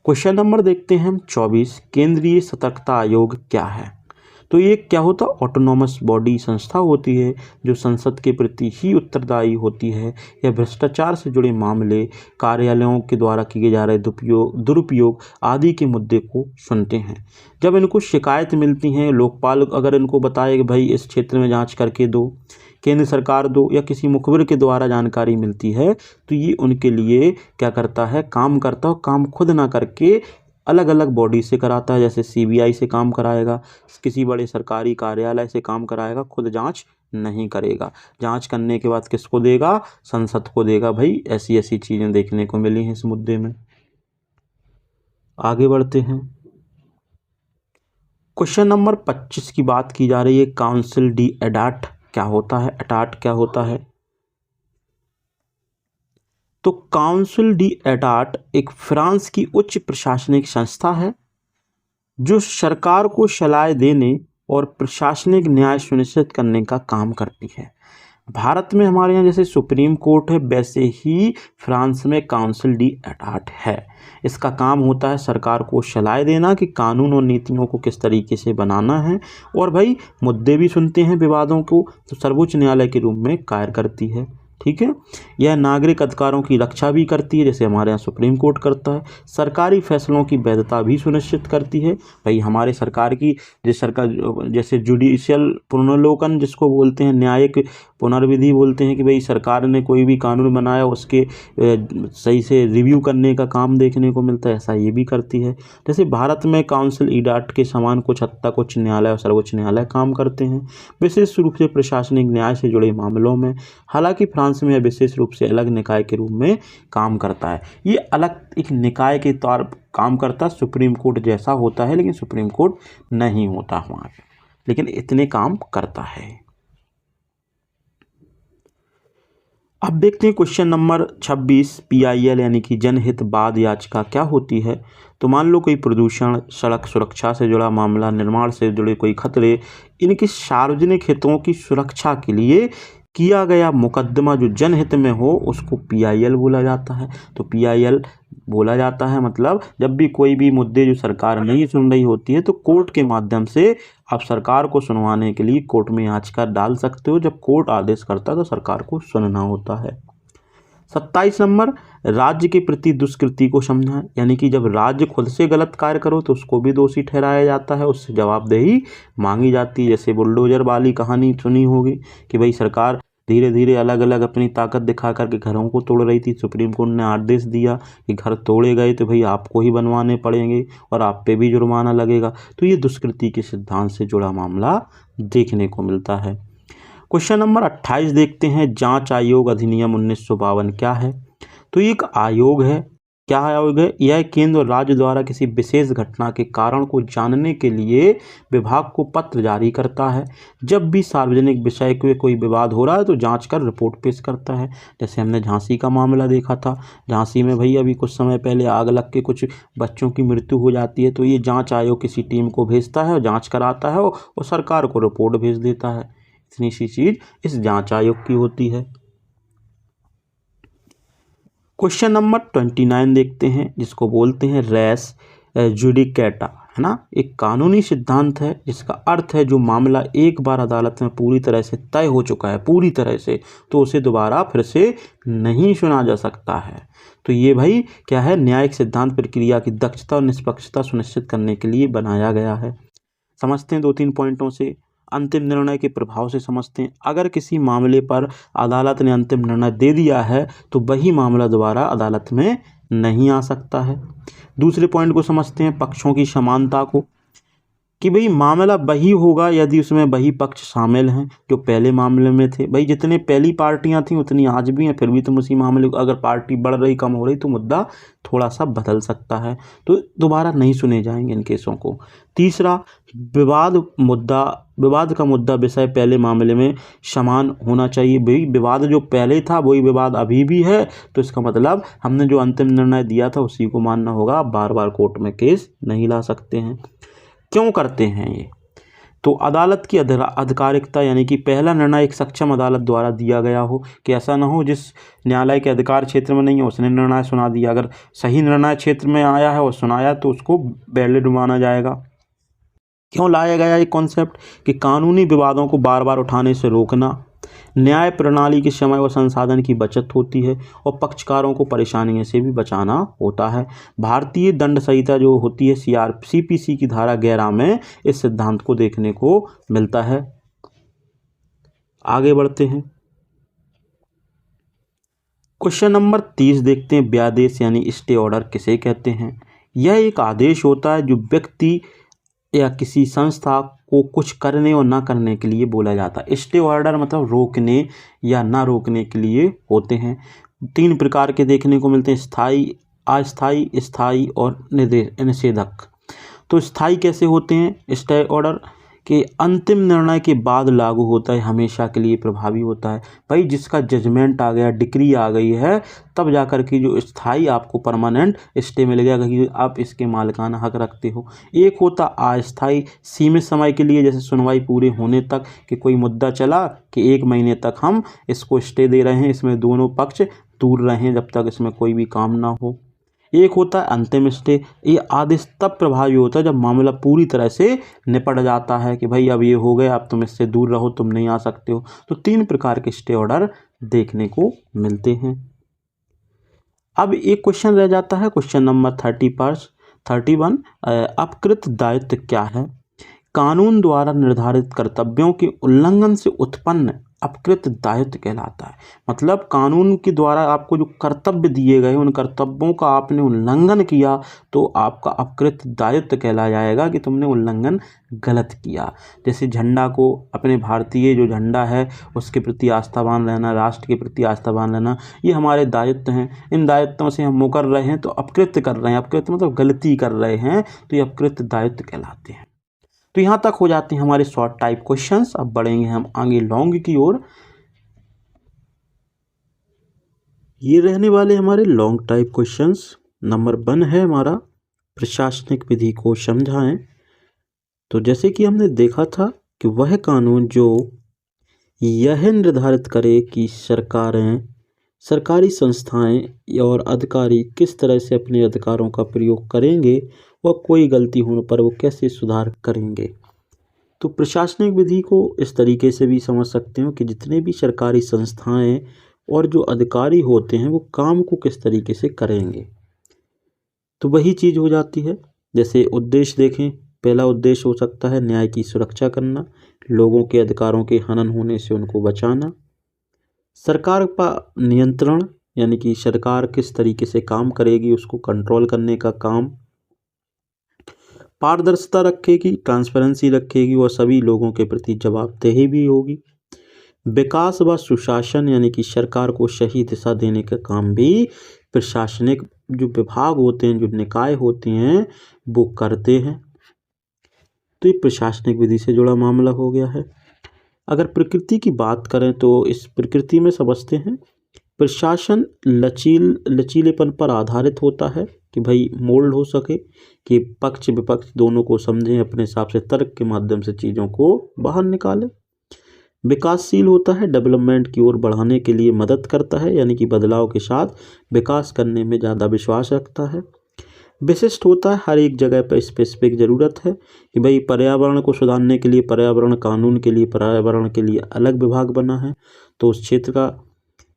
A: क्वेश्चन नंबर देखते हैं हम 24। केंद्रीय सतर्कता आयोग क्या है? तो ये क्या होता, ऑटोनॉमस बॉडी संस्था होती है जो संसद के प्रति ही उत्तरदायी होती है। यह भ्रष्टाचार से जुड़े मामले, कार्यालयों के द्वारा किए जा रहे दुरुपयोग आदि के मुद्दे को सुनते हैं। जब इनको शिकायत मिलती हैं, लोकपाल अगर इनको बताए कि भाई इस क्षेत्र में जांच करके दो, केंद्र सरकार दो, या किसी मुखबिर के द्वारा जानकारी मिलती है तो ये उनके लिए क्या करता है, काम करता है। काम खुद ना करके अलग अलग बॉडी से कराता है, जैसे सीबीआई से काम कराएगा, किसी बड़े सरकारी कार्यालय से काम कराएगा, खुद जांच नहीं करेगा। जांच करने के बाद किसको देगा, संसद को देगा। भाई ऐसी ऐसी चीज़ें देखने को मिली हैं इस मुद्दे में। आगे बढ़ते हैं, क्वेश्चन नंबर 25 की बात की जा रही है। काउंसिल डी एटाट क्या होता है? एटाट क्या होता है? तो काउंसिल डी एटाट एक फ्रांस की उच्च प्रशासनिक संस्था है जो सरकार को सलाह देने और प्रशासनिक न्याय सुनिश्चित करने का काम करती है। भारत में हमारे यहाँ जैसे सुप्रीम कोर्ट है, वैसे ही फ्रांस में काउंसिल डी एटाट है। इसका काम होता है सरकार को सलाह देना कि कानून और नीतियों को किस तरीके से बनाना है, और भाई मुद्दे भी सुनते हैं विवादों को, तो सर्वोच्च न्यायालय के रूप में कार्य करती है। ठीक है, यह नागरिक अधिकारों की रक्षा भी करती है, जैसे हमारे यहाँ सुप्रीम कोर्ट करता है। सरकारी फैसलों की वैधता भी सुनिश्चित करती है। भाई हमारे सरकार की जैसे जुडिशियल पुनर्लोकन जिसको बोलते हैं, न्यायिक पुनर्विधि बोलते हैं, कि भाई सरकार ने कोई भी कानून बनाया उसके सही से रिव्यू करने का काम देखने को मिलता है, ऐसा ये भी करती है। जैसे भारत में काउंसिल ईडाट के समान कुछ हद तक उच्च न्यायालय और सर्वोच्च न्यायालय काम करते हैं, विशेष रूप से प्रशासनिक न्याय से जुड़े मामलों में। हालांकि फ्रांस में विशेष रूप से अलग निकाय के रूप में काम करता है। ये अलग एक निकाय के तौर पर काम करता है, सुप्रीम कोर्ट जैसा होता है, लेकिन सुप्रीम कोर्ट नहीं होता हमारा, लेकिन इतने काम करता है। अब देखते हैं क्वेश्चन नंबर 26। PIL यानी कि जनहित वाद याचिका क्या होती है? तो मान लो कोई प्रदूषण, सड़क सुरक्षा से जुड़ा मामला, निर्माण से जुड़े कोई खतरे, इनके सार्वजनिक हितों की सुरक्षा के लिए किया गया मुकदमा जो जनहित में हो उसको PIL बोला जाता है। तो PIL बोला जाता है मतलब जब भी कोई भी मुद्दे जो सरकार नहीं सुन रही होती है तो कोर्ट के माध्यम से आप सरकार को सुनवाने के लिए कोर्ट में याचिका डाल सकते हो। जब कोर्ट आदेश करता है तो सरकार को सुनना होता है। 27 नंबर, राज्य के प्रति दुष्कृति को समझना, यानी कि जब राज्य खुद से गलत कार्य करो तो उसको भी दोषी ठहराया जाता है, उससे जवाबदेही मांगी जाती है। जैसे बुलडोजर वाली कहानी सुनी होगी कि भाई सरकार धीरे धीरे अलग अलग अपनी ताकत दिखा करके घरों को तोड़ रही थी। सुप्रीम कोर्ट ने आदेश दिया कि घर तोड़े गए तो भाई आपको ही बनवाने पड़ेंगे और आप पे भी जुर्माना लगेगा। तो ये दुष्कृति के सिद्धांत से जुड़ा मामला देखने को मिलता है। क्वेश्चन नंबर 28 देखते हैं। जांच आयोग अधिनियम 1952 क्या है? तो ये एक आयोग है। क्या आयोग है? यह केंद्र और राज्य द्वारा किसी विशेष घटना के कारण को जानने के लिए विभाग को पत्र जारी करता है। जब भी सार्वजनिक विषय के कोई विवाद हो रहा है तो जांच कर रिपोर्ट पेश करता है। जैसे हमने झांसी का मामला देखा था, झांसी में भाई अभी कुछ समय पहले आग लग के कुछ बच्चों की मृत्यु हो जाती है, तो ये जांच आयोग किसी टीम को भेजता है और जांच कराता है और सरकार को रिपोर्ट भेज देता है। इतनी सी चीज़ इस जांच आयोग की होती है। क्वेश्चन नंबर 29 देखते हैं, जिसको बोलते हैं रेस जुडिकेटा, है ना। एक कानूनी सिद्धांत है जिसका अर्थ है जो मामला एक बार अदालत में पूरी तरह से तय हो चुका है, पूरी तरह से, तो उसे दोबारा फिर से नहीं सुना जा सकता है। तो ये भाई क्या है, न्यायिक सिद्धांत प्रक्रिया की दक्षता और निष्पक्षता सुनिश्चित करने के लिए बनाया गया है। समझते हैं 2-3 पॉइंटों से। अंतिम निर्णय के प्रभाव से समझते हैं। अगर किसी मामले पर अदालत ने अंतिम निर्णय दे दिया है तो वही मामला दोबारा अदालत में नहीं आ सकता है। दूसरे पॉइंट को समझते हैं, पक्षों की समानता को। कि भाई मामला वही होगा यदि उसमें वही पक्ष शामिल हैं जो पहले मामले में थे। भाई जितने पहली पार्टियां थी उतनी आज भी हैं, फिर भी तुम उसी मामले को, अगर पार्टी बढ़ रही कम हो रही तो मुद्दा थोड़ा सा बदल सकता है, तो दोबारा नहीं सुने जाएंगे इन केसों को। तीसरा, विवाद का मुद्दा विषय पहले मामले में समान होना चाहिए। भाई विवाद जो पहले था वही विवाद अभी भी है, तो इसका मतलब हमने जो अंतिम निर्णय दिया था उसी को मानना होगा। आप बार बार कोर्ट में केस नहीं ला सकते हैं। क्यों करते हैं ये? तो अदालत की आधिकारिकता, यानी कि पहला निर्णय एक सक्षम अदालत द्वारा दिया गया हो, कि ऐसा ना हो जिस न्यायालय के अधिकार क्षेत्र में नहीं है उसने निर्णय सुना दिया। अगर सही निर्णय क्षेत्र में आया है और सुनाया तो उसको वैलिड माना जाएगा। क्यों लाया गया ये कॉन्सेप्ट? कि कानूनी विवादों को बार बार उठाने से रोकना, न्याय प्रणाली के समय व संसाधन की बचत होती है और पक्षकारों को परेशानियों से भी बचाना होता है। भारतीय दंड संहिता जो होती है CPC की धारा 11 में इस सिद्धांत को देखने को मिलता है। आगे बढ़ते हैं, क्वेश्चन नंबर 30 देखते हैं। व्यादेश यानी स्टे ऑर्डर किसे कहते हैं? यह एक आदेश होता है जो व्यक्ति या किसी संस्था को कुछ करने और ना करने के लिए बोला जाता है। स्टे ऑर्डर मतलब रोकने या ना रोकने के लिए होते हैं। 3 प्रकार के देखने को मिलते हैं, स्थायी, अस्थायी, स्थायी और निषेधक। तो स्थायी कैसे होते हैं? स्टे ऑर्डर के अंतिम निर्णय के बाद लागू होता है, हमेशा के लिए प्रभावी होता है। भाई जिसका जजमेंट आ गया, डिक्री आ गई है, तब जाकर के जो स्थायी आपको परमानेंट स्टे मिल गया कि आप इसके मालिकाना हक रखते हो। एक होता अस्थायी, सीमित समय के लिए, जैसे सुनवाई पूरे होने तक, कि कोई मुद्दा चला कि 1 महीने तक हम इसको स्टे दे रहे हैं, इसमें दोनों पक्ष दूर रहें जब तक इसमें कोई भी काम ना हो। एक होता है अंतिम स्टे, ये आदेश तब प्रभावी होता है जब मामला पूरी तरह से निपट जाता है, कि भाई अब ये हो गया, अब तुम इससे दूर रहो, तुम नहीं आ सकते हो। तो 3 प्रकार के स्टे ऑर्डर देखने को मिलते हैं। अब एक क्वेश्चन रह जाता है, क्वेश्चन नंबर 31। अपकृत दायित्व क्या है? कानून द्वारा निर्धारित कर्तव्यों के उल्लंघन से उत्पन्न अपकृत दायित्व कहलाता है। मतलब कानून के द्वारा आपको जो कर्तव्य दिए गए, उन कर्तव्यों का आपने उल्लंघन किया तो आपका अपकृत दायित्व कहला जाएगा कि तुमने उल्लंघन गलत किया। जैसे झंडा को, अपने भारतीय जो झंडा है उसके प्रति आस्थावान रहना, राष्ट्र के प्रति आस्थावान रहना, ये हमारे दायित्व हैं। इन दायित्वों से हम मुकर रहे हैं तो अपकृत कर रहे हैं, अपकृत मतलब गलती कर रहे हैं, तो ये अपकृत दायित्व कहलाते हैं। तो यहाँ तक हो जाते हैं हमारे शॉर्ट टाइप क्वेश्चंस। अब बढ़ेंगे हम आगे लॉन्ग की ओर। ये रहने वाले हमारे लॉन्ग टाइप क्वेश्चंस। नंबर 1 है हमारा, प्रशासनिक विधि को समझाएं। तो जैसे कि हमने देखा था कि वह कानून जो यह निर्धारित करे कि सरकारें, सरकारी संस्थाएं और अधिकारी किस तरह से अपने अधिकारों का प्रयोग करेंगे और कोई गलती होने पर वो कैसे सुधार करेंगे। तो प्रशासनिक विधि को इस तरीके से भी समझ सकते हो कि जितने भी सरकारी संस्थाएं और जो अधिकारी होते हैं वो काम को किस तरीके से करेंगे। तो वही चीज़ हो जाती है। जैसे उद्देश्य देखें, पहला उद्देश्य हो सकता है न्याय की सुरक्षा करना, लोगों के अधिकारों के हनन होने से उनको बचाना, सरकार पर नियंत्रण, यानी कि सरकार किस तरीके से काम करेगी उसको कंट्रोल करने का काम, पारदर्शिता रखेगी, ट्रांसपेरेंसी रखेगी और सभी लोगों के प्रति जवाबदेही भी होगी, विकास व सुशासन, यानी कि सरकार को सही दिशा देने का काम भी प्रशासनिक जो विभाग होते हैं, जो निकाय होते हैं, वो करते हैं। तो ये प्रशासनिक विधि से जुड़ा मामला हो गया है। अगर प्रकृति की बात करें तो इस प्रकृति में समझते हैं, प्रशासन लचीलेपन पर आधारित होता है कि भाई मोल्ड हो सके, कि पक्ष विपक्ष दोनों को समझें, अपने हिसाब से तर्क के माध्यम से चीज़ों को बाहर निकालें। विकासशील होता है, डेवलपमेंट की ओर बढ़ाने के लिए मदद करता है, यानी कि बदलाव के साथ विकास करने में ज़्यादा विश्वास रखता है। विशिष्ट होता है, हर एक जगह पर स्पेसिफिक ज़रूरत है कि भाई पर्यावरण को सुधारने के लिए पर्यावरण कानून के लिए पर्यावरण के लिए अलग विभाग बना है, तो उस क्षेत्र का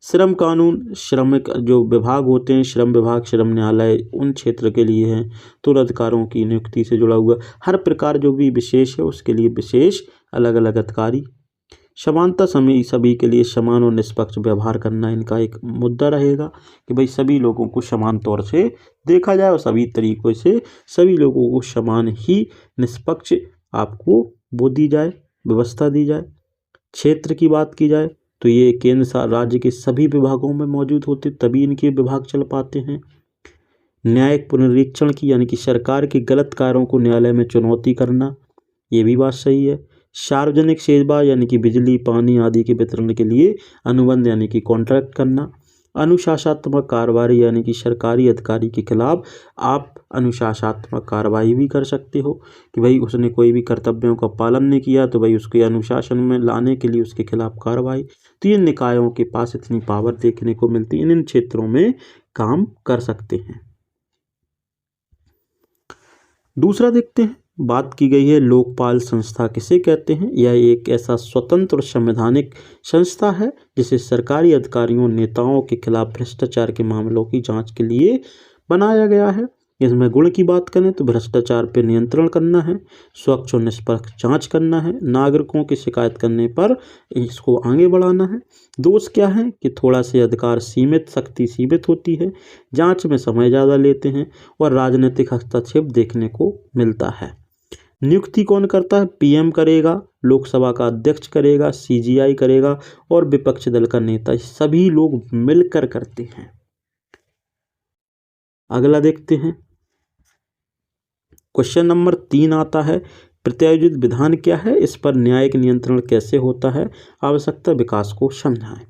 A: श्रम कानून, श्रमिक जो विभाग होते हैं, श्रम विभाग, श्रम न्यायालय उन क्षेत्र के लिए हैं, तो अधिकारों की नियुक्ति से जुड़ा हुआ हर प्रकार जो भी विशेष है उसके लिए विशेष अलग अलग अधिकारी। समानता सभी के लिए समान और निष्पक्ष व्यवहार करना इनका एक मुद्दा रहेगा कि भाई सभी लोगों को समान तौर से देखा जाए और सभी तरीक़ों से सभी लोगों को समान ही निष्पक्ष आपको वो दी जाए, व्यवस्था दी जाए। क्षेत्र की बात की जाए तो ये केंद्र राज्य के सभी विभागों में मौजूद होते, तभी इनके विभाग चल पाते हैं। न्यायिक पुनरीक्षण की यानी कि सरकार के गलत कार्यों को न्यायालय में चुनौती करना, ये भी बात सही है। सार्वजनिक सेवा यानी कि बिजली पानी आदि के वितरण के लिए अनुबंध यानी कि कॉन्ट्रैक्ट करना। अनुशासनात्मक कार्रवाई यानी कि सरकारी अधिकारी के खिलाफ आप अनुशासनात्मक कार्रवाई भी कर सकते हो कि भाई उसने कोई भी कर्तव्यों का पालन नहीं किया तो भाई उसके अनुशासन में लाने के लिए उसके खिलाफ कार्रवाई। तो ये निकायों के पास इतनी पावर देखने को मिलती है, इन क्षेत्रों में काम कर सकते हैं। दूसरा देखते हैं, बात की गई है लोकपाल संस्था किसे कहते हैं। यह एक ऐसा स्वतंत्र और संवैधानिक संस्था है जिसे सरकारी अधिकारियों नेताओं के खिलाफ भ्रष्टाचार के मामलों की जांच के लिए बनाया गया है। इसमें गुण की बात करें तो भ्रष्टाचार पर नियंत्रण करना है, स्वच्छ और निष्पक्ष जांच करना है, नागरिकों की शिकायत करने पर इसको आगे बढ़ाना है। दोष क्या है कि थोड़ा से अधिकार सीमित, शक्ति सीमित होती है, जांच में समय ज़्यादा लेते हैं और राजनीतिक हस्तक्षेप देखने को मिलता है। नियुक्ति कौन करता है? पीएम करेगा, लोकसभा का अध्यक्ष करेगा, सीजीआई करेगा और विपक्ष दल का नेता, सभी लोग मिलकर करते हैं। अगला देखते हैं, क्वेश्चन नंबर 3 आता है, प्रत्यायोजित विधान क्या है, इस पर न्यायिक नियंत्रण कैसे होता है, आवश्यकता विकास को समझाएं।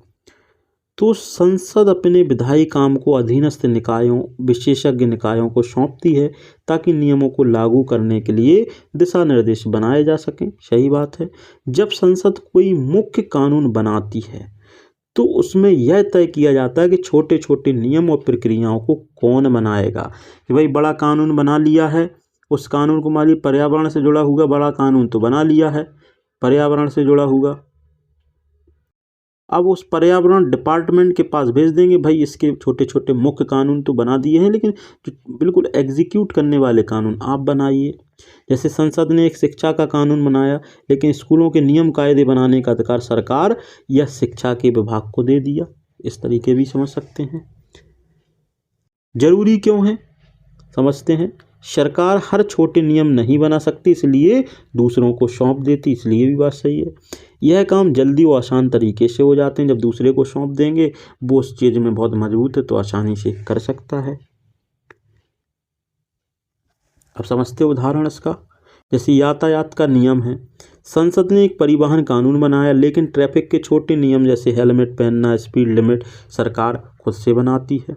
A: तो संसद अपने विधायी काम को अधीनस्थ निकायों, विशेषज्ञ निकायों को सौंपती है ताकि नियमों को लागू करने के लिए दिशा निर्देश बनाए जा सकें। सही बात है। जब संसद कोई मुख्य कानून बनाती है तो उसमें यह तय किया जाता है कि छोटे छोटे नियम और प्रक्रियाओं को कौन बनाएगा। कि भाई बड़ा कानून बना लिया है, उस कानून को मान लीजिए पर्यावरण से जुड़ा हुआ बड़ा कानून तो बना लिया है, पर्यावरण से जुड़ा हुआ, अब उस पर्यावरण डिपार्टमेंट के पास भेज देंगे, भाई इसके छोटे छोटे मुख्य कानून तो बना दिए हैं लेकिन जो बिल्कुल एग्जीक्यूट करने वाले कानून आप बनाइए। जैसे संसद ने एक शिक्षा का कानून बनाया लेकिन स्कूलों के नियम कायदे बनाने का अधिकार सरकार या शिक्षा के विभाग को दे दिया, इस तरीके भी समझ सकते हैं। जरूरी क्यों है समझते हैं। सरकार हर छोटे नियम नहीं बना सकती, इसलिए दूसरों को सौंप देती, इसलिए भी बात सही है। यह काम जल्दी और आसान तरीके से हो जाते हैं, जब दूसरे को सौंप देंगे वो उस चीज़ में बहुत मजबूत है तो आसानी से कर सकता है। अब समझते उदाहरण इसका, जैसे यातायात का नियम है, संसद ने एक परिवहन कानून बनाया लेकिन ट्रैफिक के छोटे नियम जैसे हेलमेट पहनना, स्पीड लिमिट सरकार खुद से बनाती है।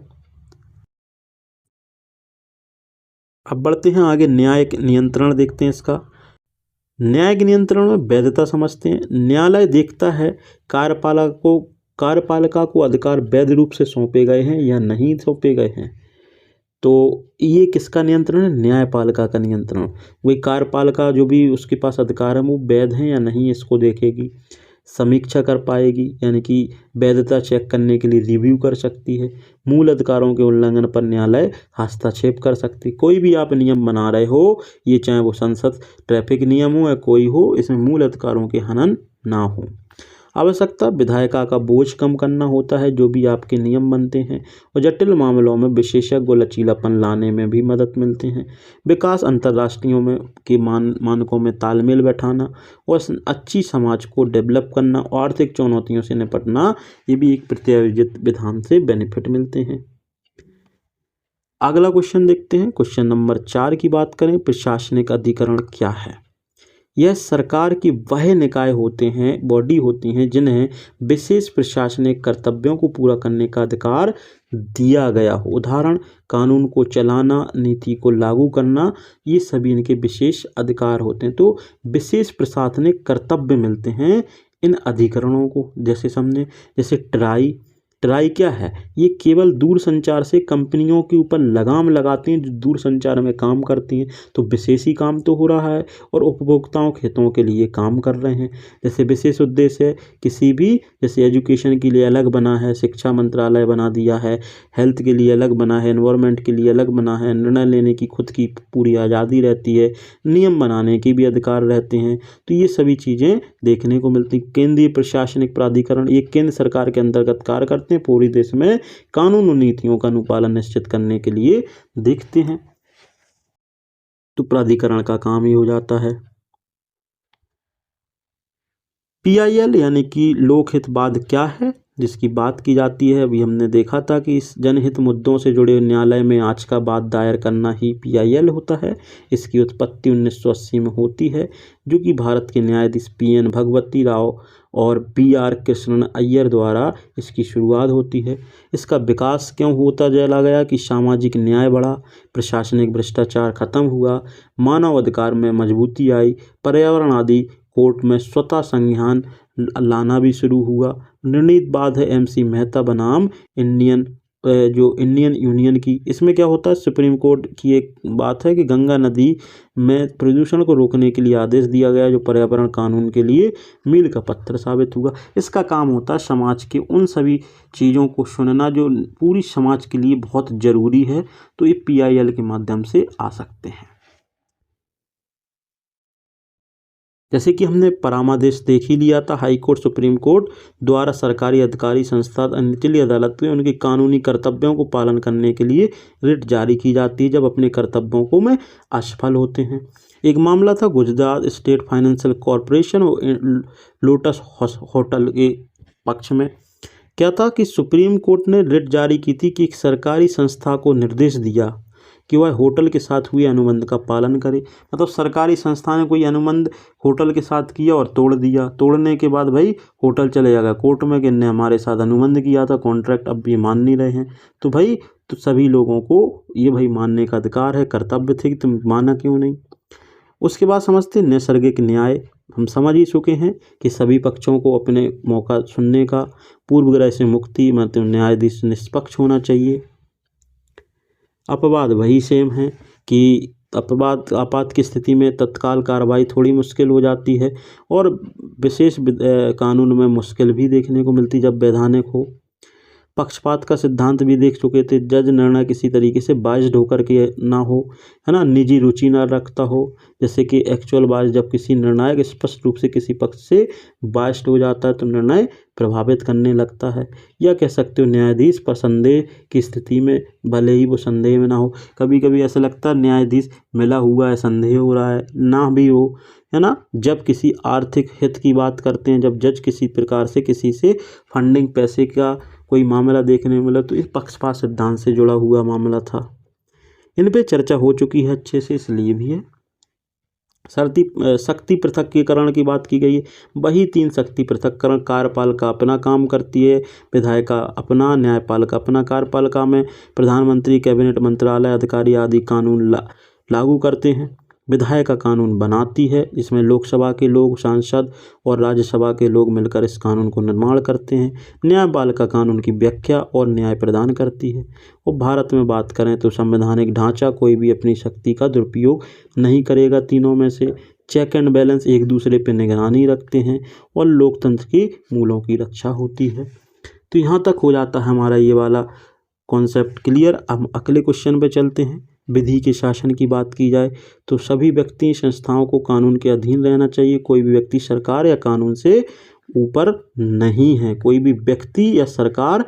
A: अब बढ़ते हैं आगे, न्यायिक नियंत्रण देखते हैं इसका। न्यायिक नियंत्रण में वैधता समझते हैं। न्यायालय देखता है कार्यपालिका को अधिकार वैध रूप से सौंपे गए हैं या नहीं सौंपे गए हैं। तो ये किसका नियंत्रण है? न्यायपालिका का नियंत्रण। वही कार्यपालिका जो भी उसके पास अधिकार है वो वैध हैं या नहीं इसको देखेगी, समीक्षा कर पाएगी यानी कि वैधता चेक करने के लिए रिव्यू कर सकती है। मूल अधिकारों के उल्लंघन पर न्यायालय हस्तक्षेप कर सकती। कोई भी आप नियम बना रहे हो, ये चाहे वो संसद ट्रैफिक नियम हो या कोई हो, इसमें मूल अधिकारों के हनन ना हो। आवश्यकता विधायिका का बोझ कम करना होता है जो भी आपके नियम बनते हैं, और जटिल मामलों में विशेषज्ञ लचीलापन लाने में भी मदद मिलते हैं। विकास अंतर्राष्ट्रीय में के मानकों में तालमेल बैठाना और अच्छी समाज को डेवलप करना, आर्थिक चुनौतियों से निपटना, ये भी एक प्रत्यायोजित विधान से बेनिफिट मिलते हैं। अगला क्वेश्चन देखते हैं, क्वेश्चन नंबर 4 की बात करें, प्रशासनिक अधिकरण क्या है। यह सरकार की वह निकाय होते हैं, बॉडी होती हैं जिन्हें विशेष प्रशासनिक कर्तव्यों को पूरा करने का अधिकार दिया गया हो। उदाहरण, कानून को चलाना, नीति को लागू करना, ये सभी इनके विशेष अधिकार होते हैं। तो विशेष प्रशासनिक कर्तव्य मिलते हैं इन अधिकरणों को। जैसे समझे, जैसे ट्राई क्या है? ये केवल दूरसंचार से कंपनियों के ऊपर लगाम लगाते हैं जो दूरसंचार में काम करती हैं, तो विशेष ही काम तो हो रहा है, और उपभोक्ताओं के हितों के लिए काम कर रहे हैं। जैसे विशेष उद्देश्य है किसी भी, जैसे एजुकेशन के लिए अलग बना है, शिक्षा मंत्रालय बना दिया है, हेल्थ के लिए अलग बना है, एनवायरनमेंट के लिए अलग बना है, निर्णय लेने की खुद की पूरी आज़ादी रहती है, नियम बनाने के भी अधिकार रहते हैं। तो ये सभी चीज़ें देखने को मिलती। केंद्रीय प्रशासनिक प्राधिकरण, ये केंद्र सरकार के अंतर्गत कार्य करते हैं, पूरे देश में कानून और नीतियों का अनुपालन निश्चित करने के लिए देखते हैं। तो प्राधिकरण का काम ही हो जाता है। PIL यानी कि लोकहितवाद क्या है, जिसकी बात की जाती है। अभी हमने देखा था कि इस जनहित मुद्दों से जुड़े न्यायालय में याचिका वाद दायर करना ही PIL होता है। इसकी उत्पत्ति 1980 में होती है, जो कि भारत के न्यायाधीश PN भगवती राव और BR कृष्णन अय्यर द्वारा इसकी शुरुआत होती है। इसका विकास क्यों होता चला गया कि सामाजिक न्याय बढ़ा, प्रशासनिक भ्रष्टाचार खत्म हुआ, मानव अधिकार में मजबूती आई, पर्यावरण आदि कोर्ट में स्वतः संज्ञान लाना भी शुरू हुआ। निर्णीत बात है MC मेहता बनाम इंडियन यूनियन की। इसमें क्या होता है, सुप्रीम कोर्ट की एक बात है कि गंगा नदी में प्रदूषण को रोकने के लिए आदेश दिया गया, जो पर्यावरण कानून के लिए मील का पत्थर साबित हुआ। इसका काम होता है समाज के उन सभी चीज़ों को सुनना जो पूरी समाज के लिए बहुत ज़रूरी है, तो ये PIL के माध्यम से आ सकते हैं। जैसे कि हमने परामर्श देख ही लिया था, हाई कोर्ट सुप्रीम कोर्ट द्वारा सरकारी अधिकारी संस्था निचली अदालत में उनके कानूनी कर्तव्यों को पालन करने के लिए रिट जारी की जाती है जब अपने कर्तव्यों को में असफल होते हैं। एक मामला था गुजरात स्टेट फाइनेंशियल कॉरपोरेशन और लोटस होटल के पक्ष में। क्या था कि सुप्रीम कोर्ट ने रिट जारी की थी कि एक सरकारी संस्था को निर्देश दिया कि वह होटल के साथ हुए अनुबंध का पालन करे। मतलब सरकारी संस्था ने कोई अनुबंध होटल के साथ किया और तोड़ दिया, तोड़ने के बाद भाई होटल चले जाएगा कोर्ट में कि इनने हमारे साथ अनुबंध किया था, कॉन्ट्रैक्ट अब ये मान नहीं रहे हैं। तो भाई तो सभी लोगों को ये भाई मानने का अधिकार है, कर्तव्य थे कि तुम माना क्यों नहीं। उसके बाद समझते नैसर्गिक न्याय। हम समझ ही चुके हैं कि सभी पक्षों को अपने मौका सुनने का, पूर्वग्रह से मुक्ति, मतलब न्यायाधीश निष्पक्ष होना चाहिए। अपवाद वही सेम है कि आपात की स्थिति में तत्काल कार्रवाई थोड़ी मुश्किल हो जाती है और विशेष कानून में मुश्किल भी देखने को मिलती जब वैधानिक हो। पक्षपात का सिद्धांत भी देख चुके थे, जज निर्णय किसी तरीके से बायस्ड होकर के ना हो, है ना, निजी रुचि ना रखता हो। जैसे कि एक्चुअल बायस जब किसी निर्णायक स्पष्ट रूप से किसी पक्ष से बायस्ड हो जाता है तो निर्णय प्रभावित करने लगता है। या कह सकते हो न्यायाधीश पर संदेह की स्थिति में भले ही वो संदेह में ना हो, कभी कभी ऐसा लगता है न्यायाधीश मिला हुआ है, संदेह हो रहा है, ना भी हो, है ना। जब किसी आर्थिक हित की बात करते हैं, जब जज किसी प्रकार से किसी से फंडिंग पैसे का कोई मामला देखने मिला तो इस पक्षपात सिद्धांत से जुड़ा हुआ मामला था। इन पे चर्चा हो चुकी है अच्छे से, इसलिए भी है। शक्ति पृथक्करण की बात की गई है। वही 3 शक्ति पृथक्करण, कार्यपालिका अपना काम करती है, विधायिका अपना, न्यायपालिका अपना। कार्यपालिका में प्रधानमंत्री, कैबिनेट मंत्रालय, अधिकारी आदि कानून लागू करते हैं। विधायिका कानून बनाती है, इसमें लोकसभा के लोग, सांसद और राज्यसभा के लोग मिलकर इस कानून को निर्माण करते हैं। न्यायपालिका कानून की व्याख्या और न्याय प्रदान करती है। और भारत में बात करें तो संवैधानिक ढांचा, कोई भी अपनी शक्ति का दुरुपयोग नहीं करेगा। तीनों में से चेक एंड बैलेंस, एक दूसरे पर निगरानी रखते हैं और लोकतंत्र के मूलों की रक्षा होती है। तो यहाँ तक हो जाता है हमारा ये वाला कॉन्सेप्ट क्लियर। अब अगले क्वेश्चन पे चलते हैं। विधि के शासन की बात की जाए तो सभी व्यक्ति संस्थाओं को कानून के अधीन रहना चाहिए। कोई भी व्यक्ति सरकार या कानून से ऊपर नहीं है। कोई भी व्यक्ति या सरकार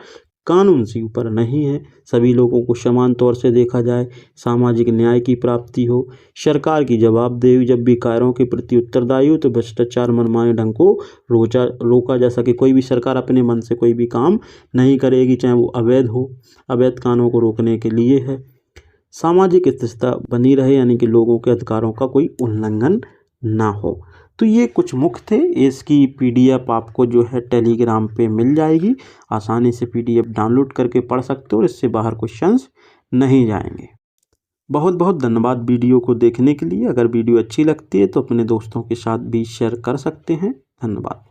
A: कानून से ऊपर नहीं है। सभी लोगों को समान तौर से देखा जाए, सामाजिक न्याय की प्राप्ति हो, सरकार की जवाबदेही जब भी कार्यों के प्रति उत्तरदायी हो, तो भ्रष्टाचार मनमाने ढंग को रोका जा सके। कोई भी सरकार अपने मन से कोई भी काम नहीं करेगी, चाहे वो अवैध हो। अवैध कामों को रोकने के लिए है। सामाजिक स्थिरता बनी रहे, यानी कि लोगों के अधिकारों का कोई उल्लंघन ना हो। तो ये कुछ मुख्य थे। इसकी PDF आपको जो है टेलीग्राम पे मिल जाएगी, आसानी से PDF डाउनलोड करके पढ़ सकते हो, इससे बाहर क्वेश्चंस नहीं जाएंगे। बहुत बहुत धन्यवाद वीडियो को देखने के लिए। अगर वीडियो अच्छी लगती है तो अपने दोस्तों के साथ भी शेयर कर सकते हैं। धन्यवाद।